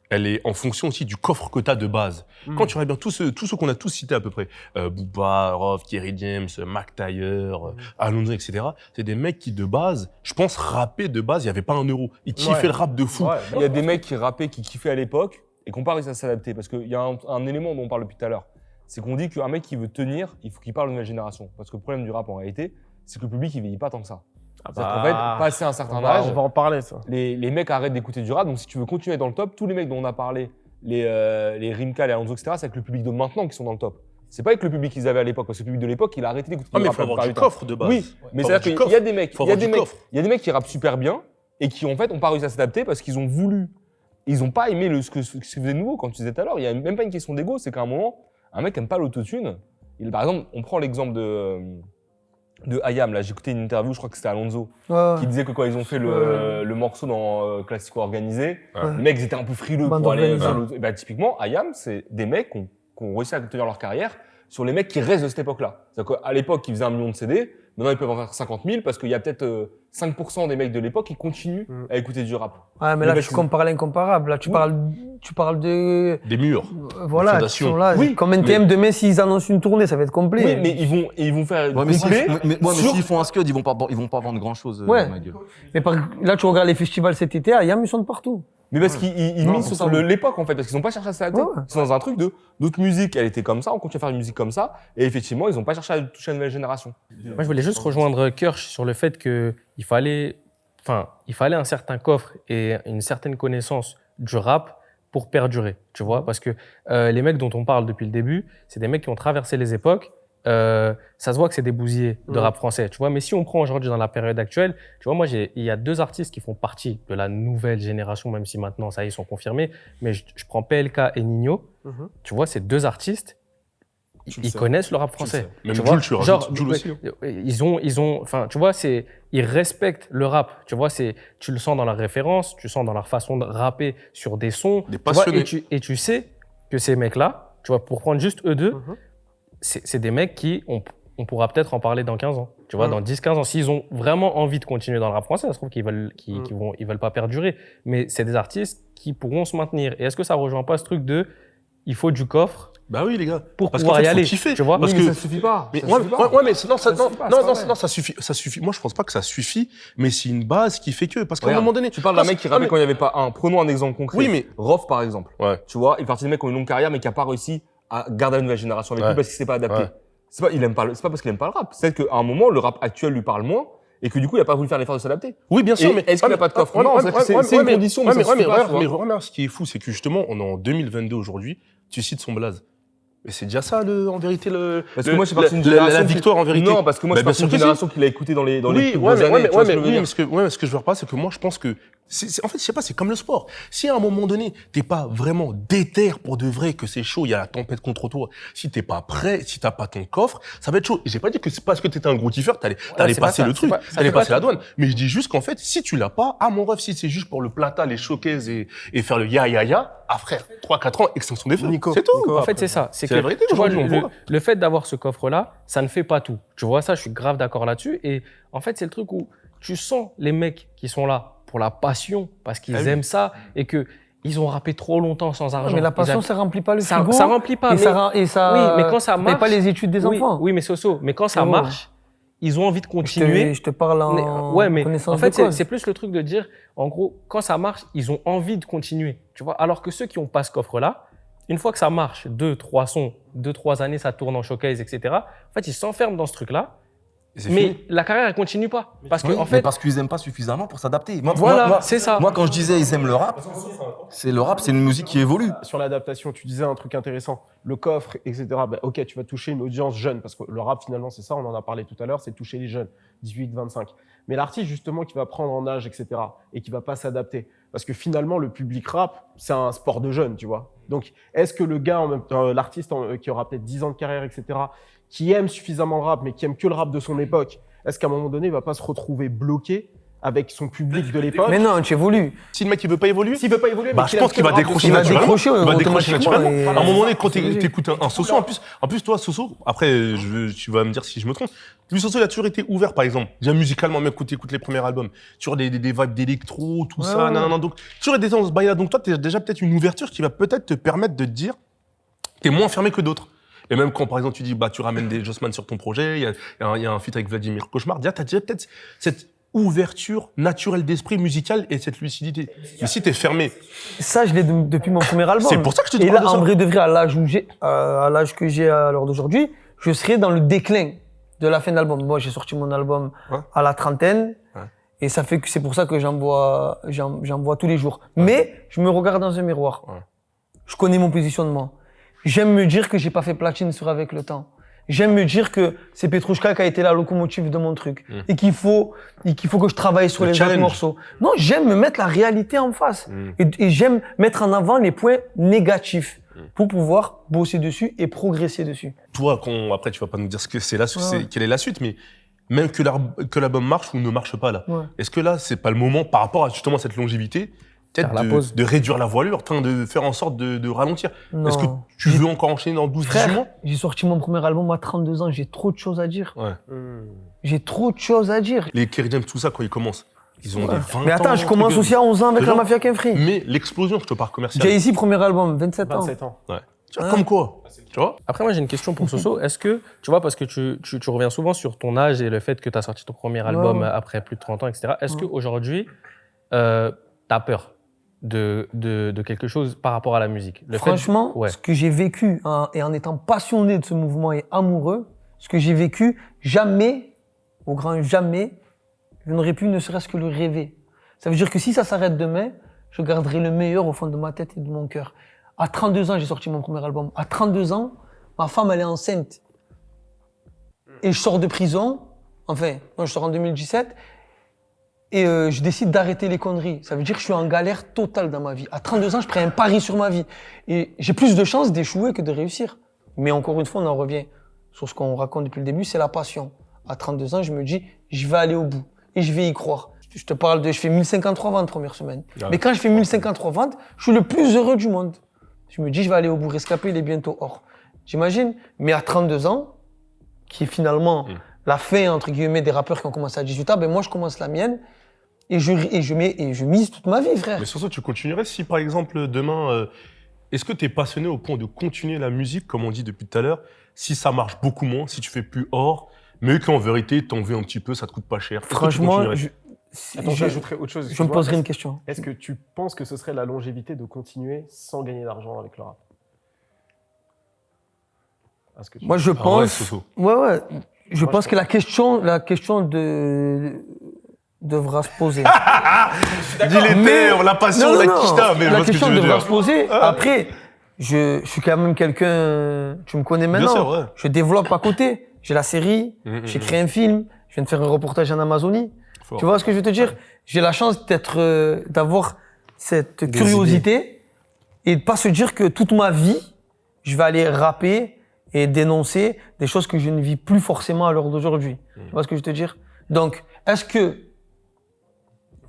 elle est en fonction aussi du coffre que tu as de base. Quand tu regardes bien tous ceux qu'on a tous cités à peu près, Booba, Rof, Kerry James, Mac Taylor, Alonso, etc., c'est des mecs qui de base, je pense, rappaient de base, il n'y avait pas un euro. Ils kiffaient Ouais. le rap de fou. Ouais, Il y a des mecs qui rappaient, qui kiffaient à l'époque et qui n'ont pas réussi à s'adapter. Parce qu'il y a un élément dont on parle depuis tout à l'heure. C'est qu'on dit qu'un mec qui veut tenir, il faut qu'il parle de nouvelle génération. Parce que le problème du rap en réalité, c'est que le public il vieillit pas tant que ça. C'est-à-dire qu'en fait, passé un certain âge, on va en parler, ça. les mecs arrêtent d'écouter du rap. Donc si tu veux continuer dans le top, tous les mecs dont on a parlé, les Rimka, les Alonso, etc., c'est avec le public de maintenant qui sont dans le top. C'est pas avec le public qu'ils avaient à l'époque. Parce que le public de l'époque, il a arrêté d'écouter Ah, du mais il rap. faut la avoir plupart du du temps. coffre de base. Oui, mais Faut c'est-à-dire avoir du qu'il y a des mecs, Faut il y a avoir des du mecs, coffre. il y a des mecs qui rappent super bien et qui en fait ont pas réussi à s'adapter parce qu'ils ont voulu, ils ont pas aimé ce que faisait nouveau. Quand tu disais tout à l'heure, il y a même pas une question d'ego, c'est qu'à un moment, un mec aime pas l'autotune. Par exemple, on prend l'exemple de Ayam. Là, j'ai écouté une interview, je crois que c'était Alonso, Ouais, qui disait que quand ils ont fait le morceau dans Classico Organisé, Ouais. les mecs ils étaient un peu frileux Bande pour aller organisée. sur l'auto. Bah, typiquement, Ayam, c'est des mecs qui ont réussi à tenir leur carrière sur les mecs qui restent de cette époque-là. C'est-à-dire qu'à l'époque, ils faisaient 1 million de CD, maintenant ils peuvent en faire 50 000 parce qu'il y a peut-être 5% des mecs de l'époque qui continuent à écouter du rap. Ouais, mais Le là, mec, tu il- compares l'incomparable. Là, tu parles de. Des murs. Voilà, qui fondations. sont là. Oui, Comme NTM, demain, s'ils annoncent une tournée, ça va être complet. Oui, mais ils vont faire Ouais, mais complet mais sur- s'ils font un scud, ils vont pas vendre grand chose. Ouais. ma gueule. Mais là, tu regardes les festivals cet été, Ayam, ils sont de partout. Mais parce qu'ils Non, misent pour sur ça, oui. l'époque en fait, parce qu'ils n'ont pas cherché à s'adapter. Ouais. C'est dans un truc de notre musique, elle était comme ça, on continue à faire une musique comme ça, et effectivement, ils n'ont pas cherché à toucher la nouvelle génération. Moi, je voulais juste rejoindre Kirsch sur le fait qu'il il fallait un certain coffre et une certaine connaissance du rap pour perdurer, tu vois, parce que les mecs dont on parle depuis le début, c'est des mecs qui ont traversé les époques. Ça se voit que c'est des bousillés de rap français, tu vois. Mais si on prend aujourd'hui dans la période actuelle, tu vois, il y a 2 artistes qui font partie de la nouvelle génération, même si maintenant, ça y est, ils sont confirmés. Mais je prends PLK et Nino. Tu vois, ces 2 artistes, ils connaissent le rap français. Même tu vois, Jul, tu rajoutes Jul aussi. Tu vois, ils respectent le rap. Tu vois, tu le sens dans leurs références, tu le sens dans leur façon de rapper sur des sons. Des tu vois, passionnés. et tu sais que ces mecs-là, tu vois, pour prendre juste eux deux, c'est des mecs qui, on pourra peut-être en parler dans 15 ans. Tu vois, dans 10-15 ans, s'ils ont vraiment envie de continuer dans le rap français, ça se trouve qu'ils veulent pas perdurer. Mais c'est des artistes qui pourront se maintenir. Et est-ce que ça rejoint pas ce truc de, il faut du coffre Bah oui, les gars. pour Parce pouvoir qu'en fait, y aller, faut kiffer. tu vois? Parce Oui, mais que ça suffit pas. Mais Ça ouais, suffit pas. ouais, mais non, Ça suffit pas, c'est pas vrai. non, ça suffit. Moi, je pense pas que ça suffit, mais c'est une base qui fait que. Parce qu'à un Regarde, moment donné. tu parles d'un mec qui rappait quand il n'y avait pas un. Prenons un exemple concret. Oui, mais- Rof, par exemple. Ouais. Tu vois, il fait partie des mecs qui ont une longue carrière, mais qui n'a pas réussi à garder la nouvelle génération avec Ouais. lui parce qu'il s'est pas adapté. Ouais. C'est pas parce qu'il aime pas le rap. C'est qu'à un moment, le rap actuel lui parle moins et que du coup, il a pas voulu faire l'effort de s'adapter. Oui, bien sûr, Et mais. est-ce qu'il a pas de coffre? Non, c'est une condition, mais ça suffit pas, tu vois. mais regarde, ce qui est fou, c'est que justement, on est en 2022 aujourd'hui, tu cites son blaze. Mais c'est déjà ça, en vérité, Parce que moi, je suis parti d'une génération. la victoire, en vérité. Non, parce que moi, je Bah, suis parti bien d'une sûr que génération qui l'a écouté dans les Oui, plus ouais, grosses mais, années. ouais, Tu vois ce que je veux oui, dire? mais ce que je veux dire par là, c'est que moi, je pense que, en fait, je sais pas, c'est comme le sport. Si à un moment donné, t'es pas vraiment déter pour de vrai, que c'est chaud, il y a la tempête contre toi, si t'es pas prêt, si t'as pas ton coffre, ça va être chaud. Et j'ai pas dit que c'est parce que t'étais un gros kiffeur, t'allais c'est pas passer ça, le truc, c'est pas- ça t'allais fait pas passer la tout. douane. Mais je dis juste qu'en fait, si tu l'as pas, mon rêve, si c'est juste pour le plata, les showcases et faire le ya, frère, 3-4 ans, extinction des feux. Nico, C'est tout. Nico, En fait, c'est ça. C'est C'est que la vérité, tu vois, aujourd'hui, on voit. le fait d'avoir ce coffre-là, ça ne fait pas tout. Tu vois, ça, je suis grave d'accord là-dessus. Et en fait, c'est le truc où tu sens les mecs qui sont là pour la passion, parce qu'ils Ah oui. aiment ça et que ils ont rappé trop longtemps sans argent. mais la Ils passion, avaient- ça remplit pas le ça, frigo. ça remplit pas. Et mais, ça, oui, mais quand ça paye marche, pas les études des oui, enfants. Oui, mais Soso, mais quand ça Oh. marche, ils ont envie de Je continuer. te parle en Ouais, mais connaissance en fait, de cause. c'est plus le truc de dire, en gros, quand ça marche, ils ont envie de continuer. Tu vois, alors que ceux qui n'ont pas ce coffre-là, une fois que ça marche, 2-3 sons, 2-3 années, ça tourne en showcase, etc. En fait, ils s'enferment dans ce truc-là, Et c'est mais fini. la carrière, elle continue pas. Parce que, Oui, en mais fait, parce qu'ils aiment pas suffisamment pour s'adapter. voilà, c'est ça. Moi, quand je disais ils aiment le rap, c'est une musique qui évolue. Sur l'adaptation, tu disais un truc intéressant, le coffre, etc. Ben, ok, tu vas toucher une audience jeune, parce que le rap, finalement, c'est ça, on en a parlé tout à l'heure, c'est toucher les jeunes, 18-25. Mais l'artiste, justement, qui va prendre en âge, etc., et qui va pas s'adapter, parce que finalement, le public rap, c'est un sport de jeunes, tu vois. Donc, est-ce que le gars, l'artiste qui aura peut-être 10 ans de carrière, etc., qui aime suffisamment le rap, mais qui aime que le rap de son époque, est-ce qu'à un moment donné, il va pas se retrouver bloqué avec son public de l'époque? Mais non, tu évolues. Si le mec, il veut pas évoluer, S'il veut pas évoluer, bah, mais je pense qu'il va décrocher Il va naturellement. décrocher, Il va décrocher automatiquement, naturellement. et- À un moment donné, quand C'est logique. t'écoutes un Soso, en plus, toi, Soso, après, tu vas me dire si je me trompe. Lui, Soso, il a toujours été ouvert, par exemple. Déjà, musicalement, même quand t'écoutes les premiers albums. Sur des vibes d'électro, tout ça, ouais. nanana. Donc, toujours été dans ce bail-là. Donc, toi, t'as déjà peut-être une ouverture qui va peut-être te permettre de te dire, t'es moins fermé que d'autres. Et même quand, par exemple, tu dis, bah, tu ramènes des Jossman sur ton projet, il y a un feat avec Vladimir Cauchemar, déjà, t'as déjà peut-être cette ouverture naturelle d'esprit musical et cette lucidité. Mais si t'es fermé, Ça, je l'ai depuis mon premier album. c'est pour ça que je te Et parle là, de ça. en vrai de vrai, à l'âge que j'ai à l'heure d'aujourd'hui, je serai dans le déclin de la fin d'album. Moi, j'ai sorti mon album Ouais. à la trentaine. Ouais. Et ça fait que c'est pour ça que j'en vois tous les jours. Mais je me regarde dans un miroir. Ouais. Je connais mon positionnement. J'aime me dire que j'ai pas fait platine sur Avec le temps. J'aime me dire que c'est Petrouchka qui a été la locomotive de mon truc. Et qu'il faut que je travaille sur Le les autres challenge. morceaux. Non, j'aime me mettre la réalité en face. Mm. Et j'aime mettre en avant les points négatifs pour pouvoir bosser dessus et progresser dessus. Toi, après, tu vas pas nous dire ce que c'est la suite, Ouais. quelle est la suite, mais même que l'album marche ou ne marche pas là. Ouais. Est-ce que là, c'est pas le moment, par rapport à justement cette longévité, peut-être Faire la pause. de réduire la voilure, de faire en sorte de ralentir? Non. Est-ce que tu veux encore enchaîner dans 12-18 Frère, mois? j'ai sorti mon premier album à 32 ans, j'ai trop de choses à dire. Ouais. J'ai trop de choses à dire. Les Kerry James, tout ça, quand ils commencent, ils ont des 20 Mais attends, ans, je commence aussi à 11 ans avec de la gens. Mafia Qu'un Free. Mais l'explosion, je te parle commercial. J'ai ici premier album, 27 ans. 27 ans. Ouais. Tu vois, comme quoi? Tu vois? Après, moi, j'ai une question pour Soso. Est-ce que, tu vois, parce que tu reviens souvent sur ton âge et le fait que tu as sorti ton premier album Ouais. après plus de 30 ans, etc. Est-ce qu'aujourd'hui, tu as peur de quelque chose par rapport à la musique? Franchement, ouais. ce que j'ai vécu et en étant passionné de ce mouvement et amoureux, ce que j'ai vécu, jamais, au grand jamais, je n'aurais pu ne serait-ce que le rêver. Ça veut dire que si ça s'arrête demain, je garderai le meilleur au fond de ma tête et de mon cœur. À 32 ans, j'ai sorti mon premier album. À 32 ans, ma femme, elle est enceinte. Et je sors de prison. Enfin, non, je sors en 2017. Et je décide d'arrêter les conneries. Ça veut dire que je suis en galère totale dans ma vie. À 32 ans, je prends un pari sur ma vie. Et j'ai plus de chances d'échouer que de réussir. Mais encore une fois, on en revient sur ce qu'on raconte depuis le début, c'est la passion. À 32 ans, je me dis, je vais aller au bout. Et je vais y croire. Je te parle je fais 1053 ventes première semaine. Mais quand je fais 1053 ventes, je suis le plus heureux du monde. Je me dis, je vais aller au bout. Rescapé, il est bientôt hors. J'imagine. Mais à 32 ans, qui est finalement la fin, entre guillemets, des rappeurs qui ont commencé à 18 ans, ben moi, je commence la mienne. Et je mise toute ma vie, frère. Mais sur ça, tu continuerais si, par exemple, demain, est-ce que tu es passionné au point de continuer la musique, comme on dit depuis tout à l'heure, si ça marche beaucoup moins, si tu fais plus or, mais qu'en vérité, t'en veux un petit peu, ça te coûte pas cher. Franchement, Attends, j'ajouterais autre chose. je me poserai une question. Est-ce que tu penses que ce serait la longévité de continuer sans gagner d'argent avec le rap? Moi, je Ah ouais, pense. Soso. Ouais. Je Moi, pense je que la question devra se poser. Dis les Mais- termes, la passion, la quicheta, mais je la vois ce que tu question veux devra dire. se poser. Après, je suis quand même quelqu'un. Tu me connais maintenant. sûr, ouais. Je développe à côté. J'ai la série. Mhm, J'ai créé un film. Je viens de faire un reportage en Amazonie. Fort. Tu vois ce que je veux te dire? J'ai la chance d'avoir cette curiosité et de pas se dire que toute ma vie, je vais aller rapper et dénoncer des choses que je ne vis plus forcément à l'heure d'aujourd'hui. Tu vois ce que je veux te dire? Donc, est-ce que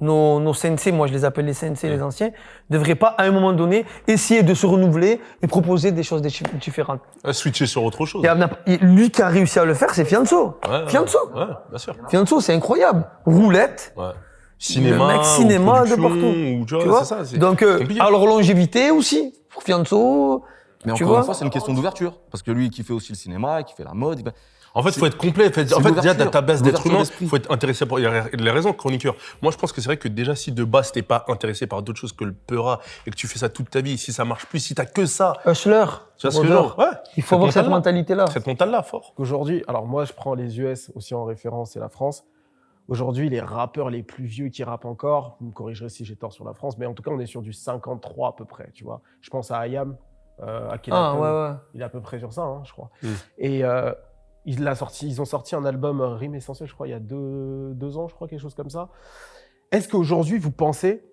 nos sensei, moi je les appelle les sensei, les anciens, devraient pas à un moment donné essayer de se renouveler et proposer des choses différentes? Switcher sur autre chose. Et lui qui a réussi à le faire, c'est Fianso. Ouais, Fianso. Ouais, bien sûr. Fianso, c'est incroyable. Roulette. Ouais. Cinéma, Le mec cinéma ou de production, partout. ou, tu Tu vois, vois? c'est ça. c'est Donc, compliqué. alors longévité aussi, pour Fianso. Mais Tu encore vois une fois, c'est une question d'ouverture. Parce que lui, il fait aussi le cinéma, il fait la mode. En fait, il faut être complet. En fait, déjà, l'ouverture, ta base d'être l'ouverture humain, d'esprit. il faut être intéressé par. Il y a les raisons, chroniqueur. Moi, je pense que c'est vrai que déjà, si de base, t'es pas intéressé par d'autres choses que le peura et que tu fais ça toute ta vie, si ça marche plus, si t'as que ça, Hustler. tu vois ce que je veux dire? Ouais. Il faut avoir cette mentalité-là. Cette mentale-là, fort. Aujourd'hui, alors moi, je prends les US aussi en référence et la France. Aujourd'hui, les rappeurs les plus vieux qui rappent encore, vous me corrigerez si j'ai tort sur la France, mais en tout cas, on est sur du 53 à peu près, tu vois. Je pense à IAM, à Kenaton, Ouais. il est à peu près sur ça, hein, je crois. Mm. Et ils ont sorti un album Rime Essentiel, je crois, il y a deux ans, je crois, quelque chose comme ça. Est-ce qu'aujourd'hui, vous pensez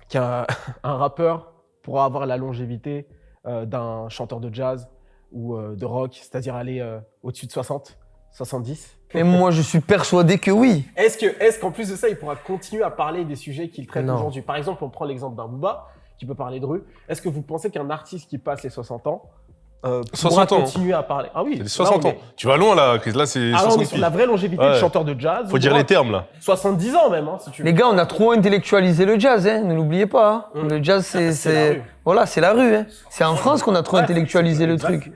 qu'un un rappeur pourra avoir la longévité d'un chanteur de jazz ou de rock, c'est-à-dire aller au-dessus de 60, 70? Et moi, je suis persuadé que oui. Est-ce qu'en plus de ça, il pourra continuer à parler des sujets qu'il traite Non. aujourd'hui? Par exemple, on prend l'exemple d'un Booba qui peut parler de rue. Est-ce que vous pensez qu'un artiste qui passe les 60 ans pourra 60 ans. continuer à parler? Ah oui, C'est les 60 ans. Tu vas loin, là. Là, c'est Ah là, on 60 est sur la vraie longévité Ouais. de chanteur de jazz. Faut ou dire de les rock. termes, là. 70 ans même, hein, si tu veux. Les gars, on a trop intellectualisé le jazz, hein. Ne l'oubliez pas. Hein. Mm. Le jazz, C'est la c'est rue. voilà, c'est la rue. Hein. C'est en France qu'on a trop Ouais, intellectualisé le exact. truc.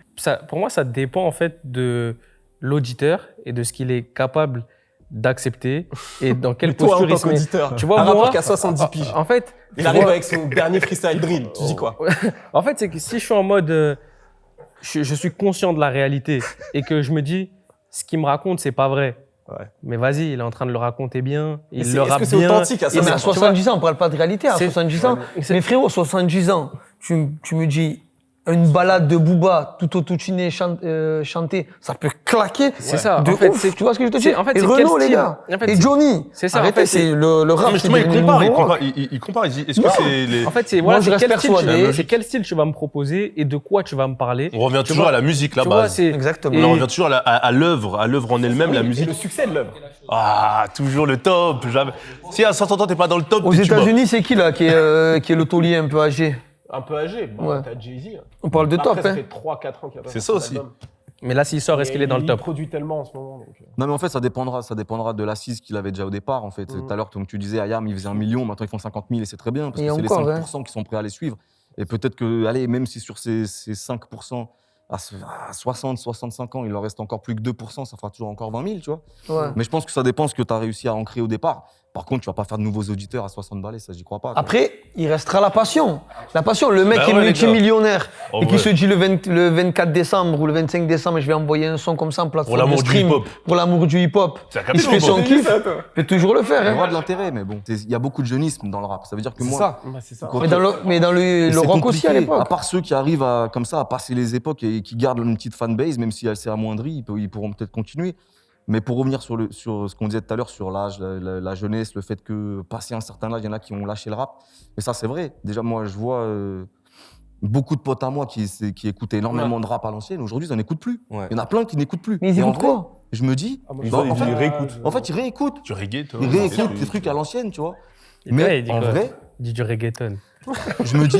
Pour moi, ça dépend en fait de l'auditeur et de ce qu'il est capable d'accepter et dans quelle Mais toi, en posture tant il se met. qu'auditeur, Tu vois, un moi, rappeur qui a 70 piges, En fait, il arrive avec son dernier freestyle drill. Tu dis quoi? En fait, c'est que si je suis en mode, je suis conscient de la réalité et que je me dis, ce qu'il me raconte, c'est pas vrai. Ouais. Mais vas-y, il est en train de le raconter bien, il est-ce le rappe que c'est bien. authentique à Et mais à 60 70 ans, on parle pas de réalité. À C'est- 70 ans, c'est- mais frérot, 70 ans, tu me dis une balade de Booba, tout autotuné, chanté, ça peut claquer. C'est ça. De En fait, ouf, c'est- tu vois ce que je te dis? c'est- en fait, Et c'est Renaud, quel les style gars. En fait, Et c'est- Johnny. c'est ça, en Arrêtez, fait, c'est c'est- le Non, rap. mais justement, c'est il devenu compare. le Il nouveau rock. compare. Il compare. Il dit, est-ce que c'est les. En fait, c'est Moi, voilà, je c'est reste quel, style persuadé. c'est quel style tu vas me proposer et de quoi tu vas me parler. On revient toujours vois- à la musique, la Tu vois, base. c'est Exactement. On en Et- revient toujours à l'œuvre en elle-même, la Et musique. le succès de l'œuvre. Ah, toujours le top. Jamais. Si à 60 ans, t'es pas dans le top, Aux t'es tuba. États-Unis, c'est qui là qui est le taulier un peu âgé? Un peu âgé. Bon, Ouais. t'as Jay-Z. On parle de Après, top, ça hein. fait 3-4 ans qu'il a pas C'est sorti ça aussi. d'album. Mais là, s'il sort, est-ce Et qu'il est dans le top Il produit tellement en ce moment. Donc... Non, mais en fait, ça dépendra de l'assise qu'il avait déjà au départ. En fait, tout à l'heure, comme tu disais, Ayam, il faisait 1 million, maintenant ils font 50 000 et c'est très bien parce Et que c'est encore, les 5% qui sont prêts à les suivre. Et peut-être que, allez, même si sur ces 5%, à 60, 65 ans, il leur reste encore plus que 2%, ça fera toujours encore 20 000, tu vois. Ouais. Mais je pense que ça dépend ce que tu as réussi à ancrer au départ. Par contre, tu vas pas faire de nouveaux auditeurs à 60 balais, ça, j'y crois pas. quoi. Après, il restera la passion. La passion, le mec Bah qui est ouais, les gars. multimillionnaire En et qui vrai. se dit le 24 décembre ou le 25 décembre, je vais envoyer un son comme ça en plateforme Pour l'amour de du stream. hip-hop. Pour l'amour du hip-hop. C'est un Il capté, se fait ou son pas kiff, il peut toujours le faire. Il y hein. aura de l'intérêt, mais bon, il y a beaucoup de jeunisme dans le rap. Ça veut dire que C'est moi, ça. Bah, c'est ça. Quand- Mais dans le Et c'est rock aussi à compliqué. l'époque. À part ceux qui arrivent comme ça à passer les époques et qui gardent une petite fanbase, même si elle s'est amoindrie, ils pourront peut-être continuer. Mais pour revenir sur ce qu'on disait tout à l'heure, sur l'âge, la jeunesse, le fait que passer un certain âge, il y en a qui ont lâché le rap. Et ça, c'est vrai. Déjà, moi, je vois beaucoup de potes à moi qui écoutaient énormément de rap à l'ancienne. Aujourd'hui, ils n'en écoutent plus. Ouais. Il y en a plein qui n'écoutent plus. Mais ils Et en écoutent vrai, quoi? Je me dis, Ah, moi, Ils je- ont- en fait- ils réécoutent. en fait, ils réécoutent. Tu reggae, toi. Ils Ouais, réécoutent des trucs à l'ancienne, tu vois. Ouais, Mais il dit en quoi vrai, Il dit du reggaeton. je me dis,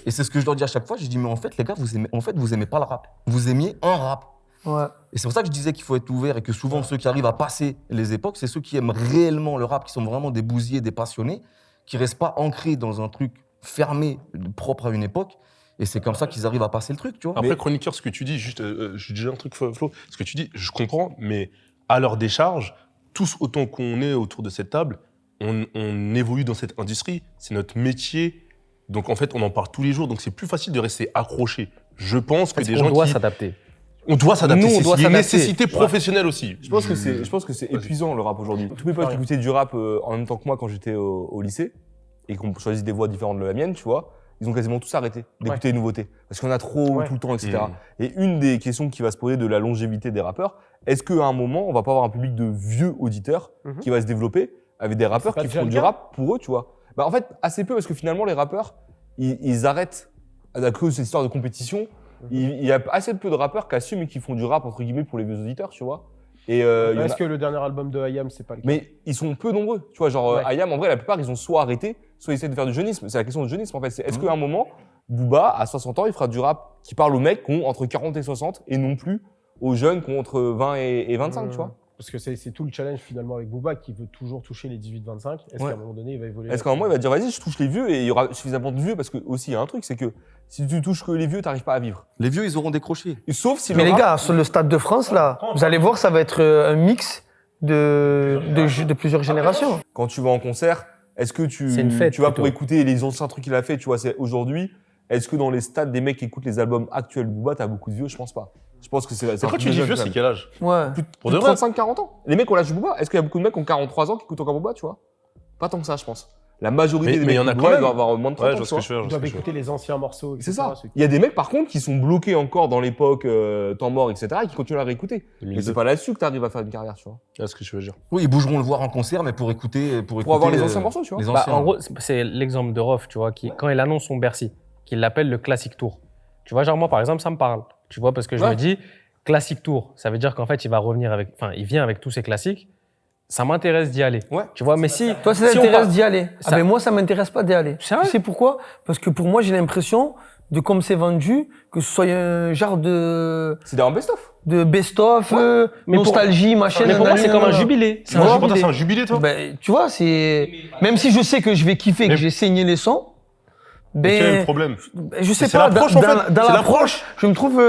et c'est ce que je leur dis à chaque fois, je dis, mais en fait, les gars, vous aimez pas le rap. Vous aimiez un rap. Ouais. Et c'est pour ça que je disais qu'il faut être ouvert et que souvent, ceux qui arrivent à passer les époques, c'est ceux qui aiment réellement le rap, qui sont vraiment des bousiers, des passionnés, qui restent pas ancrés dans un truc fermé, propre à une époque. Et c'est comme ça qu'ils arrivent à passer le truc, tu vois. Après, chroniqueur, ce que tu dis, juste, je dis un truc, Flo, ce que tu dis, je comprends, mais à leur décharge, tous autant qu'on est autour de cette table, on évolue dans cette industrie, c'est notre métier, donc en fait, on en parle tous les jours, donc c'est plus facile de rester accroché. Je pense que Parce des qu'on gens doit qui... s'adapter. On doit s'adapter, Nous, on doit il y a une s'adapter. nécessité professionnelle aussi. Je pense que c'est épuisant le rap aujourd'hui. Tous mes potes qui écoutaient du rap en même temps que moi quand j'étais au lycée et qui ont choisi des voies différentes de la mienne, tu vois, ils ont quasiment tous arrêté d'écouter les nouveautés parce qu'on a trop Ouais. tout le temps, etc. Mmh. Et une des questions qui va se poser de la longévité des rappeurs, est-ce qu'à un moment on va pas avoir un public de vieux auditeurs Mhm. qui va se développer avec des rappeurs pas qui déjà font le du cas rap pour eux, tu vois? Bah en fait assez peu parce que finalement les rappeurs ils arrêtent à cause de cette histoire de compétition. Il y a assez peu de rappeurs qui assument et qui font du rap entre guillemets pour les vieux auditeurs, tu vois. Et il y en Est-ce a- que le dernier album de IAM, c'est pas le cas? mais ils sont peu nombreux, tu vois. Genre Ouais. IAM, en vrai, la plupart ils ont soit arrêté, soit ils essaient de faire du jeunisme. C'est la question du jeunisme en fait. C'est est-ce Mhm. qu'à un moment, Booba à 60 ans, il fera du rap qui parle aux mecs qui ont entre 40 et 60 et non plus aux jeunes qui ont entre 20 et 25, tu vois. Parce que c'est tout le challenge finalement avec Booba qui veut toujours toucher les 18-25. Est-ce Ouais. qu'à un moment donné, il va évoluer? Est-ce qu'à un moment il va dire vas-y, je touche les vieux et il y aura suffisamment de vieux parce que aussi il y a un truc, c'est que si tu touches que les vieux, t'arrives pas à vivre. Les vieux, ils auront décroché. Et sauf si Mais le les rap- gars, sur le Stade de France, là, vous allez voir, ça va être un mix de plusieurs générations. quand tu vas en concert, est-ce que C'est une fête, tu vas pour plutôt. écouter les anciens trucs qu'il a fait, tu vois, c'est aujourd'hui. Est-ce que dans les stades des mecs qui écoutent les albums actuels de Booba, t'as beaucoup de vieux? Je pense pas. Je pense que c'est un Pourquoi truc tu de dis jeunes, vieux, quand c'est même. quel âge Ouais. Plus, Pour plus de de vrai 35-40 ans. Les mecs ont l'âge de Booba. Est-ce qu'il y a beaucoup de mecs qui ont 43 ans qui écoutent encore Booba, tu vois? Pas tant que ça, je pense. La majorité des Mais mecs il y en qui a écoutent quand Booba, même. ils doivent avoir moins de 30 Ouais, je ans, vois tu ce que vois. je fais. je Ils vois ce doivent que je fais. écouter les anciens morceaux, etc. C'est ça. ceux qui- Il y a des mecs, par contre, qui sont bloqués encore dans l'époque temps mort, etc., et qui continuent à réécouter. Mais 2002. c'est pas là-dessus que t'arrives à faire une carrière, tu vois. C'est ce que tu veux dire. Oui, ils bougeront le voir en concert, mais pour écouter. Pour avoir écouter, les anciens morceaux, tu vois. Les Bah, anciens. en gros, c'est l'exemple de Rof, tu vois, qui, quand il annonce son Bercy, qu'il l'appelle le Classic Tour. Tu vois, genre moi, par exemple, ça me parle. Tu vois, parce que je Ouais. me dis, Classic Tour, ça veut dire qu'en fait, il va revenir avec, enfin, il vient avec tous ses classiques. Ça m'intéresse d'y aller. Ouais. Tu vois, mais si. Toi, ça si on t'intéresse part- d'y aller. Ah Ça- ben moi, ça m'intéresse pas d'y aller. Sérieux Tu sais pourquoi? Parce que pour moi, j'ai l'impression de comme c'est vendu, que ce soit un genre C'est d'ailleurs un best-of. de best-of, Mais pour- nostalgie, machin. Mais pour moi, nanana, c'est comme un nanana. jubilé. C'est Ouais. un Pour toi, jubilé. c'est un jubilé, toi Ben, tu vois, c'est. Même si je sais que je vais kiffer, que Mais- j'ai saigné les sons, Mais quel est le ben. problème Je sais C'est pas, l'approche, dans en fait. dans C'est l'approche, je me trouve.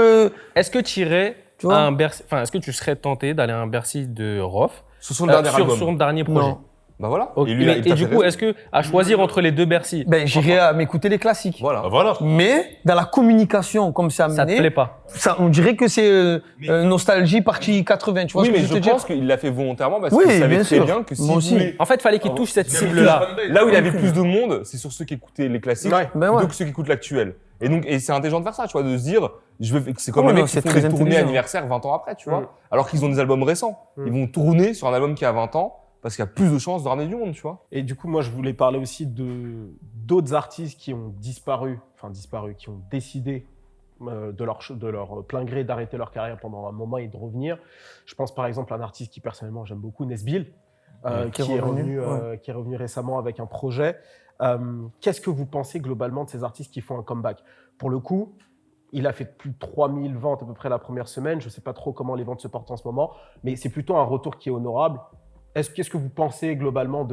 Est-ce que tu irais Tu vois à un Bercy, enfin, est-ce que tu serais tenté d'aller à un Bercy de Rof Sur son dernier album. sur le dernier projet? Non. Bah voilà. Ok. Et lui, là, il Et t'a du fait coup, raison. est-ce que à choisir entre les deux Bercy, Ben, j'irai à m'écouter les classiques. Voilà. Ah, voilà. Mais dans la communication, comme c'est ça te amené, plaît pas? on dirait que c'est nostalgie partie 80. Tu vois Oui, ce que mais je je veux te dire? pense qu'il l'a fait volontairement parce Oui, qu'il savait bien très sûr. bien que si Moi aussi. En fait, fallait qu'il touche cette cible-là. Là où il avait plus de monde, c'est sur ceux qui écoutaient les classiques Ouais. Ben plutôt ouais. que ceux qui écoutent l'actuel. Et donc, et c'est intelligent de faire ça, tu vois, de se dire, c'est comme Ouais, les non, mecs qui c'est font très des tournées intelligent. anniversaires 20 ans après, tu vois, Mm. alors qu'ils ont des albums récents. Mm. Ils vont tourner sur un album qui a 20 ans parce qu'il y a plus de chances de ramener du monde, tu vois. Et du coup, moi, je voulais parler aussi de d'autres artistes qui ont disparu, qui ont décidé de leur plein gré d'arrêter leur carrière pendant un moment et de revenir. Je pense par exemple à un artiste qui personnellement j'aime beaucoup, Nesbill, Qui est qui est revenu, revenu récemment avec un projet. Qu'est-ce que vous pensez globalement de ces artistes qui font un comeback? Pour le coup, il a fait plus de 3000 ventes à peu près la première semaine. Je ne sais pas trop comment les ventes se portent en ce moment, mais c'est plutôt un retour qui est honorable. Qu'est-ce que vous pensez globalement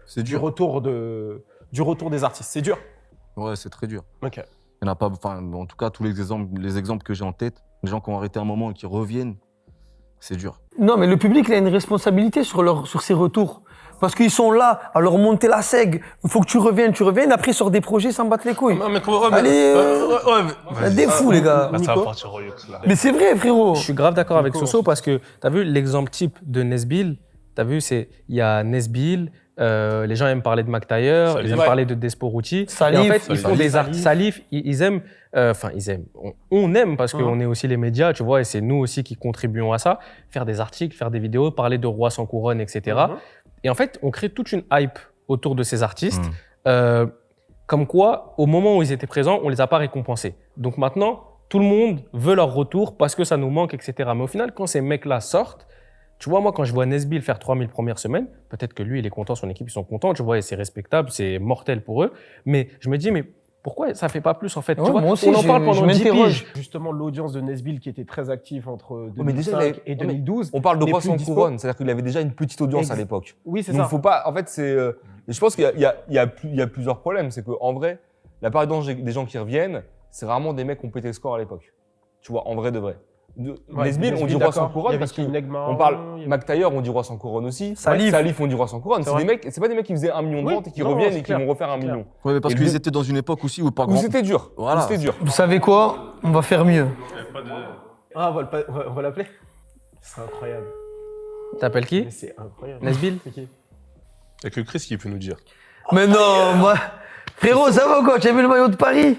C'est du dur. retour des artistes? C'est dur. Ouais, c'est très dur. Ok. Il y en a pas, enfin, en tout cas, tous les exemples que j'ai en tête, les gens qui ont arrêté un moment et qui reviennent, c'est dur. Non, mais le public, il a une responsabilité sur ces retours. Parce qu'ils sont là à leur monter la sègue. Il faut que tu reviennes. Après, sur des projets, sans battre les couilles. Non, mais comment. Ouais, mais- Allez, ouais, des fous, les gars. Là, ça va partir Royaux, là. Mais c'est vrai, frérot. Je suis grave d'accord avec Soso parce que tu as vu l'exemple type de Nesbill. Tu as vu, il y a Nesbill, les gens aiment parler de McTayer, Salif. ils aiment parler de Desporucci. Salif. Et en fait, ils font Salif. des arts. Salif, ils aiment. Enfin, ils aiment. On aime parce qu'on est aussi les médias, tu vois, et c'est nous aussi qui contribuons à ça. Faire des articles, faire des vidéos, parler de rois sans couronne, etc. Et en fait, on crée toute une hype autour de ces artistes. Comme quoi, au moment où ils étaient présents, on les a pas récompensés. Donc maintenant, tout le monde veut leur retour parce que ça nous manque, etc. Mais au final, quand ces mecs-là sortent, tu vois, moi, quand je vois Nesbill faire 3000 premières semaines, peut-être que lui, il est content, son équipe, ils sont contents, tu vois, et c'est respectable, c'est mortel pour eux. Mais je me dis, mais pourquoi ça fait pas plus, en fait? Ouais, tu vois, moi aussi, on en parle je pendant 10 m'interroge. piges. Justement, l'audience de Nesbill qui était très active entre mais déjà, 2005 il et avait- 2012. On parle de n'est roi plus sans dispo. couronne, c'est-à-dire qu'il avait déjà une petite audience à Ex- l'époque. Oui, c'est Donc ça. faut pas. En fait, c'est. Je pense qu'il y a plusieurs problèmes. C'est qu'en vrai, la plupart des gens qui reviennent, c'est rarement des mecs qui ont pété le score à l'époque. Tu vois, en vrai de vrai. Ouais, Nesbill, on dit Nesbill, roi sans d'accord. Il y couronne avait parce qui, que Negma, on parle il y avait- McTayer, on dit roi sans couronne aussi. Salif. Salif, on dit roi sans couronne. C'est C'est des vrai. mecs, c'est pas des mecs qui faisaient 1 million de Oui, ventes et qui non, reviennent c'est et qui clair, vont refaire 1 c'est clair. million. Ouais, mais parce Et qu'ils le- étaient dans une époque aussi où pas Où grand. c'était dur. Voilà. Où c'était dur. Vous savez quoi? On va faire mieux. Ah, on va l'appeler. C'est incroyable. T'appelles qui? Mais c'est incroyable. Nesbill? C'est qui Il n'y a que Chris qui peut nous dire. Mais non, moi. Frérot, ça va quoi? Tu as vu le maillot de Paris?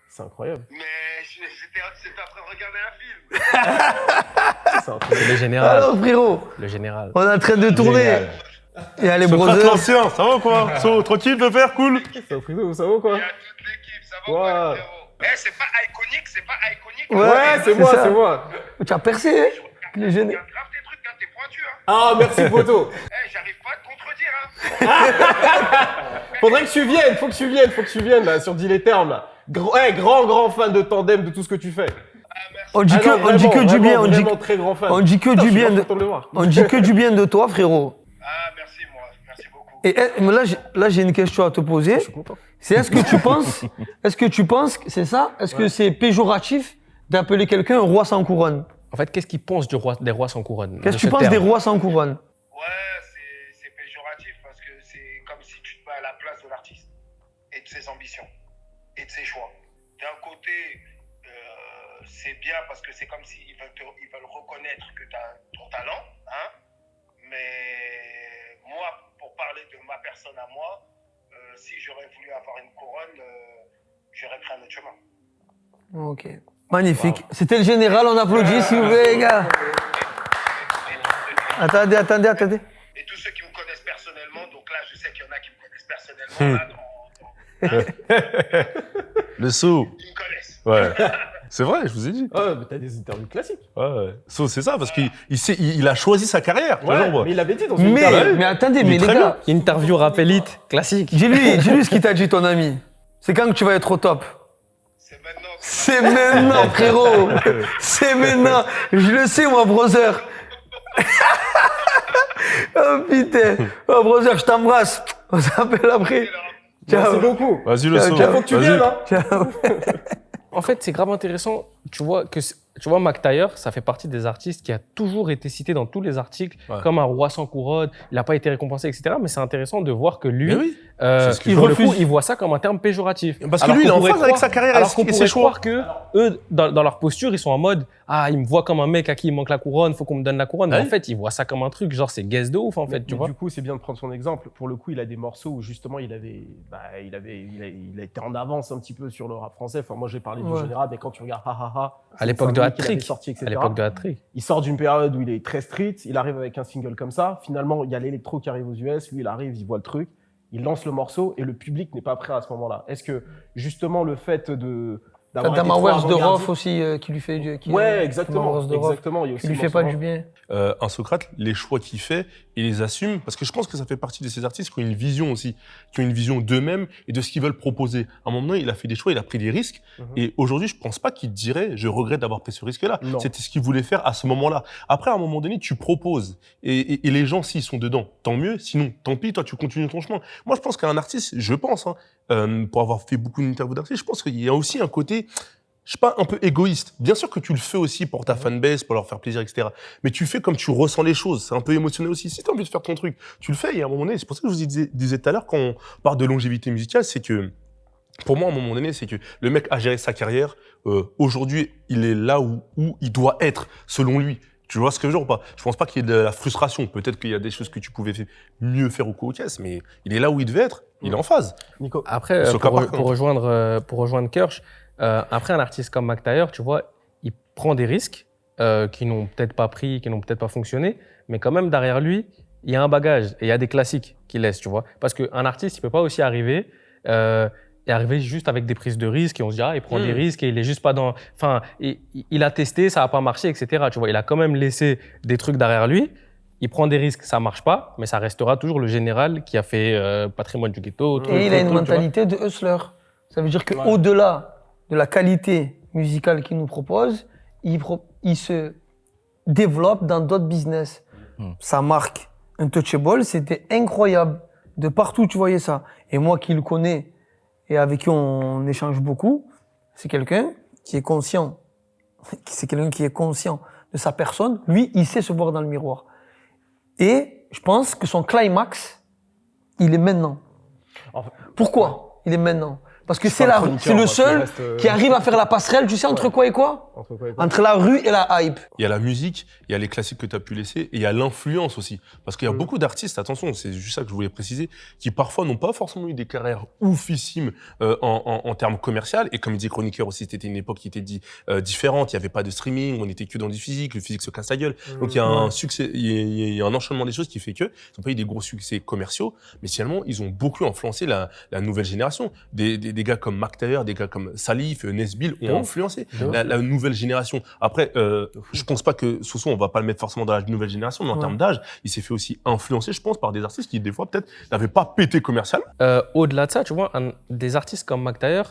C'est incroyable. Mais j'étais en train de regarder un film. C'est incroyable. C'est le général. Alors, frérot, Le général. on est en train de tourner. Génial. Et allez, Socrate brothers. l'ancien, ça va ou quoi? So, tranquille, pépère, cool. C'est un frérot, ça va ou quoi Il y a toute l'équipe, ça va ou quoi, Ouais. les frérots? Eh, c'est pas iconique, c'est pas iconique. Ouais, c'est c'est moi, ça. c'est moi. Tu as percé, hein? Les jeunes. Regarde grave tes trucs, hein, t'es pointu, hein. Ah, merci, photo. Eh, j'arrive pas à te contredire, hein. Faudrait que tu viennes, faut que tu viennes là, sur Dis les termes là. Grand fan de Tandem, de tout ce que tu fais. On dit Ah que, non, on dit que vraiment, du bien, on dit, vraiment très grand fan. on dit que Putain, du je suis bien grave de, content de le voir. on dit que du bien de toi, frérot. Ah, merci, moi. Merci beaucoup. Et mais là, j'ai une question à te poser. Je suis content. C'est est-ce que tu penses, que c'est ça? Est-ce que c'est péjoratif d'appeler quelqu'un un roi sans couronne? En fait, qu'est-ce qu'ils pensent des rois sans couronne? Qu'est-ce de que tu ce penses terme? des rois sans couronne? Ouais, c'est péjoratif parce que c'est comme si tu te mets à la place de l'artiste et de ses ambitions et de ses choix. D'un côté, c'est bien parce que c'est comme s'ils veulent reconnaître que tu as ton talent, hein. Mais moi, pour parler de ma personne à moi, si j'aurais voulu avoir une couronne, j'aurais pris un autre chemin. Ok. Magnifique. C'était le général, on applaudit s'il vous plaît, les gars. Attendez. Et tous ceux qui me connaissent personnellement, donc là, je sais qu'il y en a qui me connaissent personnellement, là, Le saut. qui me connaissent. Ouais. C'est vrai, je vous ai dit. Ah, mais t'as des interviews classiques. Ouais. So, c'est ça, parce qu'il a choisi sa carrière. tu vois, genre, mais il avait dit dans une interview. Mais attendez, Il est mais les très gars, Interview rap élite, classique. dis-lui ce qu'il t'a dit, ton ami. C'est quand que tu vas être au top? C'est maintenant. C'est maintenant, frérot. C'est maintenant. Je le sais, moi, brother. Oh putain. Oh, brother, je t'embrasse. On s'appelle après. Merci Ciao. beaucoup. Vas-y, le Ciao, saut. ciao. Faut que tu Vas-y. viennes, hein. Ciao. En fait, c'est grave intéressant. Tu vois, McTayer, ça fait partie des artistes qui a toujours été cité dans tous les articles Ouais. comme un roi sans couronne. Il n'a pas été récompensé, etc. Mais c'est intéressant de voir que lui, Mais oui. C'est ce que pour je le refuse. coup, il voit ça comme un terme péjoratif. Parce que Alors lui, il est qu'on en pourrait phase avec croire- sa carrière Alors et qu'on ses pourrait choix. croire que eux, dans leur posture, ils sont en mode ah, il me voit comme un mec à qui il manque la couronne, faut qu'on me donne la couronne. Mais Ouais. en fait, ils voient ça comme un truc, genre c'est guest de ouf en fait, tu Mais vois. du coup, c'est bien de prendre son exemple. Pour le coup, il a des morceaux où justement il a été en avance un petit peu sur le rap français. Enfin, moi, j'ai parlé du Ouais. général, mais quand tu regardes À l'époque de Hat-Trick, Hat-Trick. sorti, etc. À l'époque de Hat-Trick. Il sort d'une période où il est très street, il arrive avec un single comme ça. Finalement, il y a l'électro qui arrive aux US, lui, il arrive, il voit le truc, il lance le morceau et le public n'est pas prêt à ce moment-là. Est-ce que justement le fait T'as d'avoir été Damawers trop de avant-gardiste- Roth aussi qui lui fait du. Ouais, exactement. Damawers de Roth, Exactement. Il y a aussi qui lui le fait pas morceau- du bien. Un Socrate, les choix qu'il fait, il les assume, parce que je pense que ça fait partie de ces artistes qui ont une vision aussi, qui ont une vision d'eux-mêmes et de ce qu'ils veulent proposer. À un moment donné, il a fait des choix, il a pris des risques, et aujourd'hui, je pense pas qu'il dirait « je regrette d'avoir pris ce risque-là ». Non. C'était ce qu'il voulait faire à ce moment-là. Après, à un moment donné, tu proposes, et les gens, s'ils sont dedans, tant mieux, sinon, tant pis, toi, tu continues ton chemin. Moi, je pense qu'un artiste, je pense, pour avoir fait beaucoup d'interviews d'artistes, je pense qu'il y a aussi un côté... je sais pas, un peu égoïste. Bien sûr que tu le fais aussi pour ta fanbase, pour leur faire plaisir, etc. Mais tu fais comme tu ressens les choses. C'est un peu émotionnel aussi. Si tu as envie de faire ton truc, tu le fais. Et à un moment donné, c'est pour ça que je vous disais tout à l'heure, quand on parle de longévité musicale, c'est que, pour moi, à un moment donné, c'est que le mec a géré sa carrière. Aujourd'hui, il est là où il doit être, selon lui. Tu vois ce que je veux dire ou pas? Je pense pas qu'il y ait de la frustration. Peut-être qu'il y a des choses que tu pouvais mieux faire au co-caisse, mais il est là où il devait être. Il est en phase. Nico. Après, Sur cas par pour rejoindre Kirsch, après un artiste comme McTayer, tu vois, il prend des risques qui n'ont peut-être pas pris, qui n'ont peut-être pas fonctionné, mais quand même derrière lui, il y a un bagage et il y a des classiques qu'il laisse, tu vois. Parce qu'un artiste, il peut pas aussi arriver et arriver juste avec des prises de risques et on se dit il prend des risques et il est juste pas dans. Enfin, il a testé, ça a pas marché, etc. Tu vois, il a quand même laissé des trucs derrière lui. Il prend des risques, ça marche pas, mais ça restera toujours le général qui a fait Patrimoine du Ghetto. Et il a une mentalité de hustler. Ça veut dire qu'au-delà de la qualité musicale qu'il nous propose, il se développe dans d'autres business. Sa marque Untouchable, c'était incroyable. De partout, tu voyais ça. Et moi qui le connais et avec qui on échange beaucoup, c'est quelqu'un qui est conscient. C'est quelqu'un qui est conscient de sa personne. Lui, il sait se voir dans le miroir. Et je pense que son climax, il est maintenant. Pourquoi il est maintenant? Parce que c'est le seul qui arrive à faire la passerelle, tu sais, entre quoi et quoi? Entre la rue et la hype. Il y a la musique, il y a les classiques que tu as pu laisser, et il y a l'influence aussi. Parce qu'il y a beaucoup d'artistes, attention, c'est juste ça que je voulais préciser, qui parfois n'ont pas forcément eu des carrières oufissimes en termes commerciaux. Et comme il disait Chroniqueur aussi, c'était une époque qui était différente, il n'y avait pas de streaming, on était que dans du physique, le physique se casse la gueule. Donc il y a un succès, il y a un enchaînement des choses qui fait que ils n'ont pas eu des gros succès commerciaux, mais finalement, ils ont beaucoup influencé la nouvelle génération. Des gars comme McTayer, des gars comme Salif, Nesbill ont influencé la nouvelle génération. Après, je pense pas que Soso, on va pas le mettre forcément dans la nouvelle génération, mais en termes d'âge, il s'est fait aussi influencer, je pense, par des artistes qui, des fois, peut-être, n'avaient pas pété commercial. Au-delà de ça, tu vois, des artistes comme McTayer,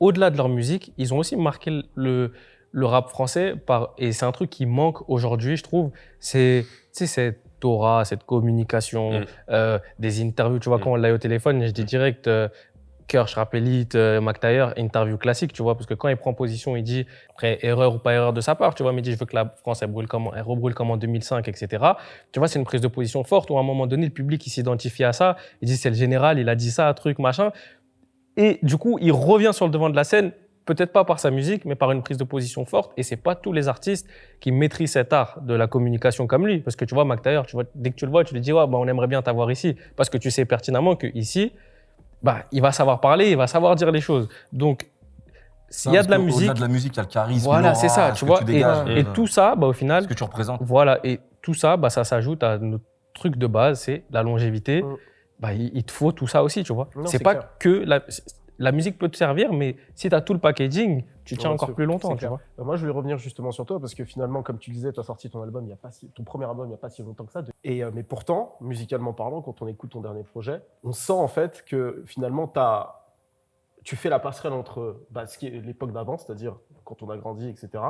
au-delà de leur musique, ils ont aussi marqué le rap français et c'est un truc qui manque aujourd'hui, je trouve. C'est, tu sais, cette aura, cette communication, des interviews. Tu vois, quand on l'a eu au téléphone, je dis direct, Kirsch, Rappelite, McTayer, interview classique, tu vois, parce que quand il prend position, il dit, après, erreur ou pas erreur de sa part, tu vois, mais il dit, je veux que la France, elle rebrûle comme en 2005, etc. Tu vois, c'est une prise de position forte où à un moment donné, le public, il s'identifie à ça. Il dit, c'est le général, il a dit ça, truc, machin. Et du coup, il revient sur le devant de la scène, peut-être pas par sa musique, mais par une prise de position forte. Et c'est pas tous les artistes qui maîtrisent cet art de la communication comme lui. Parce que tu vois, McTayer, tu vois, dès que tu le vois, tu lui dis, ouais, bah, on aimerait bien t'avoir ici. Parce que tu sais pertinemment que ici, bah, il va savoir parler, il va savoir dire les choses. Donc, s'il y a de la musique. Au-delà de la musique, il y a le charisme. Voilà, c'est ça, tu vois. Et tout ça, bah, au final. Ce que tu représentes. Voilà, et tout ça, bah, ça s'ajoute à notre truc de base, c'est la longévité. Bah, il te faut tout ça aussi, tu vois. C'est pas clair. Que la musique peut te servir, mais si tu as tout le packaging, tu tiens encore plus longtemps, tu vois. Moi, je voulais revenir justement sur toi parce que finalement, comme tu disais, tu as sorti ton premier album il n'y a pas si longtemps que ça. Mais pourtant, musicalement parlant, quand on écoute ton dernier projet, on sent en fait que finalement, tu fais la passerelle entre ce qui est l'époque d'avant, c'est-à-dire quand on a grandi, etc.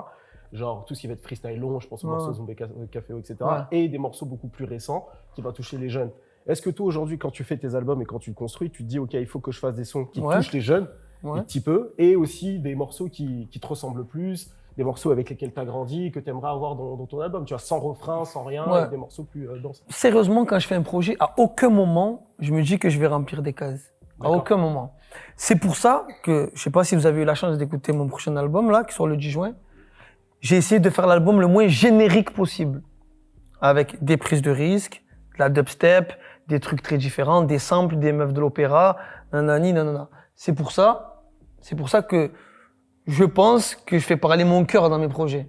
Genre tout ce qui va être freestyle long, je pense aux morceaux Zombie Café, etc. Et des morceaux beaucoup plus récents qui vont toucher les jeunes. Est-ce que toi, aujourd'hui, quand tu fais tes albums et quand tu le construis, tu te dis, OK, il faut que je fasse des sons qui touchent les jeunes, un petit peu, et aussi des morceaux qui te ressemblent plus, des morceaux avec lesquels tu as grandi, que tu aimerais avoir dans ton album, tu vois, sans refrain, sans rien, avec des morceaux plus denses. Sérieusement, quand je fais un projet, à aucun moment, je me dis que je vais remplir des cases. À aucun moment. C'est pour ça que, je sais pas si vous avez eu la chance d'écouter mon prochain album, là, qui sort le 10 juin, j'ai essayé de faire l'album le moins générique possible, avec des prises de risques, de la dubstep, des trucs très différents, des samples, des meufs de l'opéra, nanani, nanana. C'est pour ça que je pense que je fais parler mon cœur dans mes projets.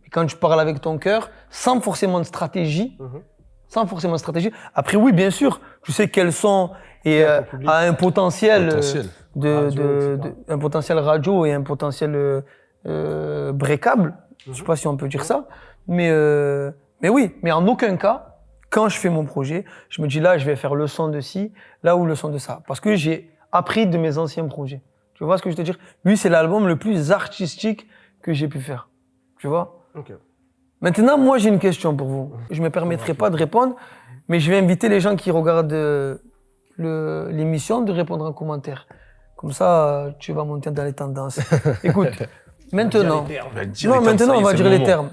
Et quand tu parles avec ton cœur, sans forcément de stratégie, Après, oui, bien sûr, tu sais quels sont et a un potentiel, un potentiel radio et un potentiel breakable. Je sais pas si on peut dire ça, mais oui, mais en aucun cas. Quand je fais mon projet, je me dis là, je vais faire le son de ci, là ou le son de ça. Parce que j'ai appris de mes anciens projets. Tu vois ce que je veux te dire? Lui, c'est l'album le plus artistique que j'ai pu faire. Tu vois? Maintenant, moi, j'ai une question pour vous. Je ne me permettrai pas de répondre, mais je vais inviter les gens qui regardent l'émission de répondre en commentaire. Comme ça, tu vas monter dans les tendances. Écoute, Maintenant. Bah, dire Non, les termes, maintenant, ça y on est, va c'est dire le les moment. termes.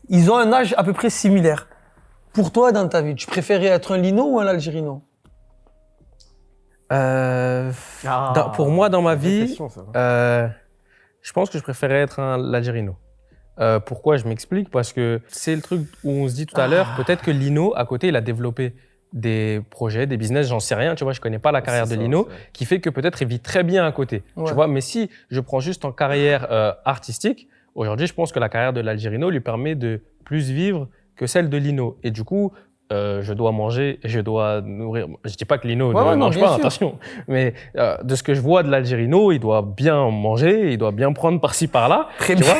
Ils ont un âge à peu près similaire. Pour toi, dans ta vie, tu préférais être un Lino ou un Algérino? Pour moi, dans ma vraie vie, question, ça. je pense que je préférais être un L'Algérino. Pourquoi? Je m'explique. Parce que c'est le truc où on se dit tout à l'heure, peut-être que Lino, à côté, il a développé des projets, des business, j'en sais rien, tu vois, je connais pas la carrière de C'est ça, Lino, c'est vrai. qui fait que peut-être il vit très bien à côté, Ouais. tu vois. Mais si je prends juste en carrière artistique, aujourd'hui, je pense que la carrière de l'Algérino lui permet de plus vivre que celle de Lino. Et du coup, je dois manger, je dois nourrir. Je dis pas que Lino Ouais, ne ouais, non, mange bien pas, sûr. attention. Mais de ce que je vois de l'Algérino, il doit bien manger, il doit bien prendre par-ci par-là. Très tu bien.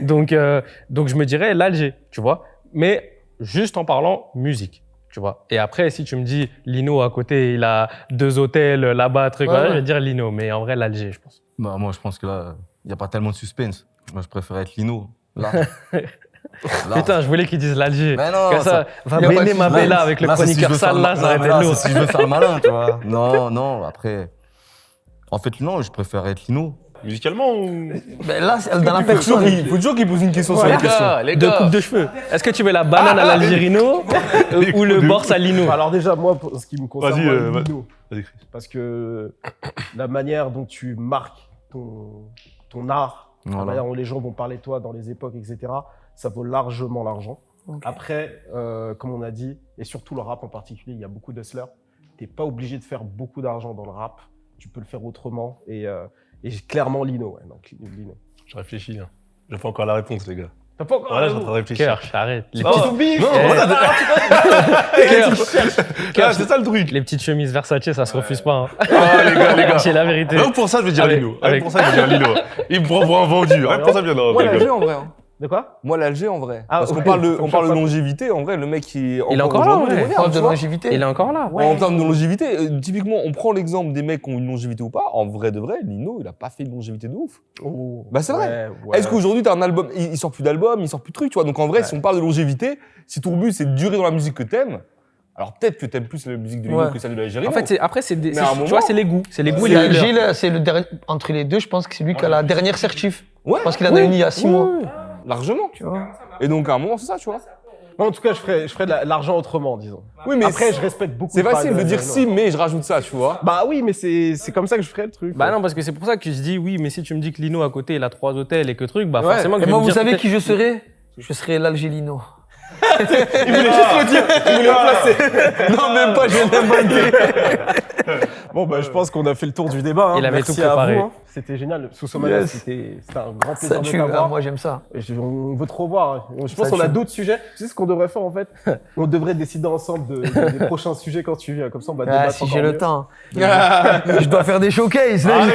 vois. donc je me dirais l'Alger, tu vois. Mais juste en parlant musique, tu vois. Et après, si tu me dis Lino à côté, il a 2 hôtels là-bas, truc, Ouais, voilà, ouais. je vais dire Lino. Mais en vrai, l'Alger, je pense. Bah, moi, je pense que là, il n'y a pas tellement de suspense. Moi, je préfère être Lino. Là. Là. Putain, je voulais qu'ils disent l'Alger. Mais non, Comme ça, va y a pas de mener ma suspense. bella avec le Là, c'est si je chroniqueur veux faire sale, le là, ça ma- aurait non, été mais là, lourd. c'est si je veux faire le malin, tu vois. Non, après. En fait, non, je préfère être Lino. Musicalement ou. Ben là, c'est dans la personne. Il faut toujours qu'il pose une question sur Les la question. gars, deux coupes de cheveux. Est-ce que tu veux la banane à l'Algérino ou le bors à Lino? Alors déjà, moi, pour ce qui me concerne, Vas-y, moi, va- Lino. Vas-y, Chris. Parce que la manière dont tu marques ton art, la Voilà. manière dont les gens vont parler de toi dans les époques, etc., ça vaut largement l'argent. Ok. Après, comme on a dit, et surtout le rap en particulier, il y a beaucoup d'hustlers. Tu n'es pas obligé de faire beaucoup d'argent dans le rap. Tu peux le faire autrement. Et clairement, Lino. Ouais, donc, Lino. Je réfléchis. Hein. J'ai pas encore la réponse, les gars. T'as pas encore Voilà, je suis en raison. train de réfléchir. Cœur, arrête. Les, Oh, petites, Tout bif. non, Eh. voilà, Cœur, c'est ça le truc. les petites chemises Versace, ça se refuse pas. Hein. Ah, les gars. C'est la vérité. Rien que pour ça, je vais dire Avec- Lino. Rien que avec- pour ça, je vais dire Lino. Il me prend pour un vendu. Rien que pour ça, bien non. Moi, les gars. l'Alger en vrai. Hein. De quoi? Moi, l'Alger en vrai. Ah, Parce qu'on ok. parle Comme on ça, parle de pas- longévité. En vrai, le mec, il Il est encore là, aujourd'hui, ouais. il est moderne, Preuve tu de vois. longévité. Il est encore là. En termes de longévité, typiquement, on prend l'exemple des mecs qui ont une longévité ou pas. En vrai de vrai, Lino, il a pas fait une longévité de ouf. Oh, Bah, c'est vrai. Ouais. Est-ce qu'aujourd'hui, t'as un album, il sort plus d'album, il sort plus de trucs, tu vois. Donc en vrai, si on parle de longévité, si ton but c'est de durer dans la musique que t'aimes, alors peut-être que t'aimes plus la musique de Lino Ouais. que celle de l'Algérie. En fait, après, c'est des, Mais à un tu moment- vois, c'est les goûts. C'est les goûts et C'est les couleurs. Alger, là, c'est le dernier. Entre les deux, je pense que c'est lui qui a la dernière certif. Ouais. Parce qu'il en a une il y a 6 mois. Largement. Tu vois. Et donc à un moment, c'est ça, tu vois. En tout cas, je ferais de l'argent autrement, disons. Oui, mais Après, je respecte beaucoup. c'est le facile de travail dire d'Algérie, si, mais je rajoute ça, tu vois. Bah oui, mais c'est comme ça que je ferais le truc. Bah non, parce que c'est pour ça que je dis oui, mais si tu me dis que Lino à côté, il a 3 hôtels et que truc, bah Ouais. forcément que Et je vais moi, me vous dire savez peut-être- qui je serais? Je serais l'Algélino. Il voulait juste le dire, il voulait le placer. Non, même pas, je viens d'inventer. Bon, bah je pense qu'on a fait le tour du débat. Hein. Il avait Merci tout préparé. à vous. Hein. C'était génial. Sousomana, Yes. c'était un grand plaisir Ça de tue, t'avoir. moi j'aime ça. On veut te revoir. Hein. Je pense Ça qu'on a tue. d'autres sujets. Tu sais ce qu'on devrait faire en fait? On devrait décider ensemble des prochains sujets quand tu viens. Comme ça, on va Ah, débattre si encore j'ai le mieux. temps. Je dois faire des showcases. là.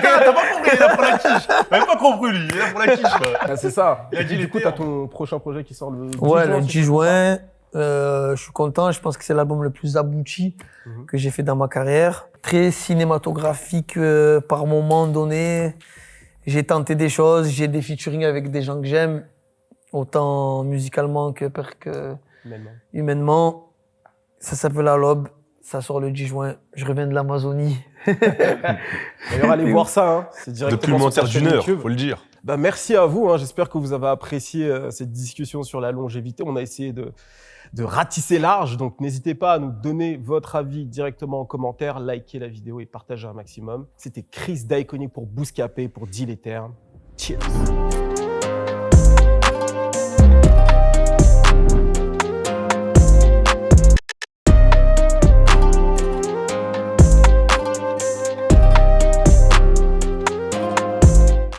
T'as pas compris, il est là pour la quiche. T'avais pas compris, lui. Il est là pour la quiche, quoi. Ah, c'est ça. Il a dit Du les coup, t'as termes. ton prochain projet qui sort le 10 Ouais, juin, le c'est 10 juin, je suis content. Je pense que c'est l'album le plus abouti Mhm. que j'ai fait dans ma carrière. Très cinématographique par moment donné. J'ai tenté des choses, j'ai des featuring avec des gens que j'aime, autant musicalement que Maintenant. humainement. Ça s'appelle La Lobe, ça sort le 10 juin. Je reviens de l'Amazonie. D'ailleurs, allez voir ça. Hein. C'est directement Documentaire sur ta d'une chaîne heure, YouTube. faut le dire. Bah, merci à vous. Hein. J'espère que vous avez apprécié cette discussion sur la longévité. On a essayé de ratisser large. Donc, n'hésitez pas à nous donner votre avis directement en commentaire, liker la vidéo et partager un maximum. C'était Chris d'Iconic pour Bouscapé, pour Dis les termes. Cheers.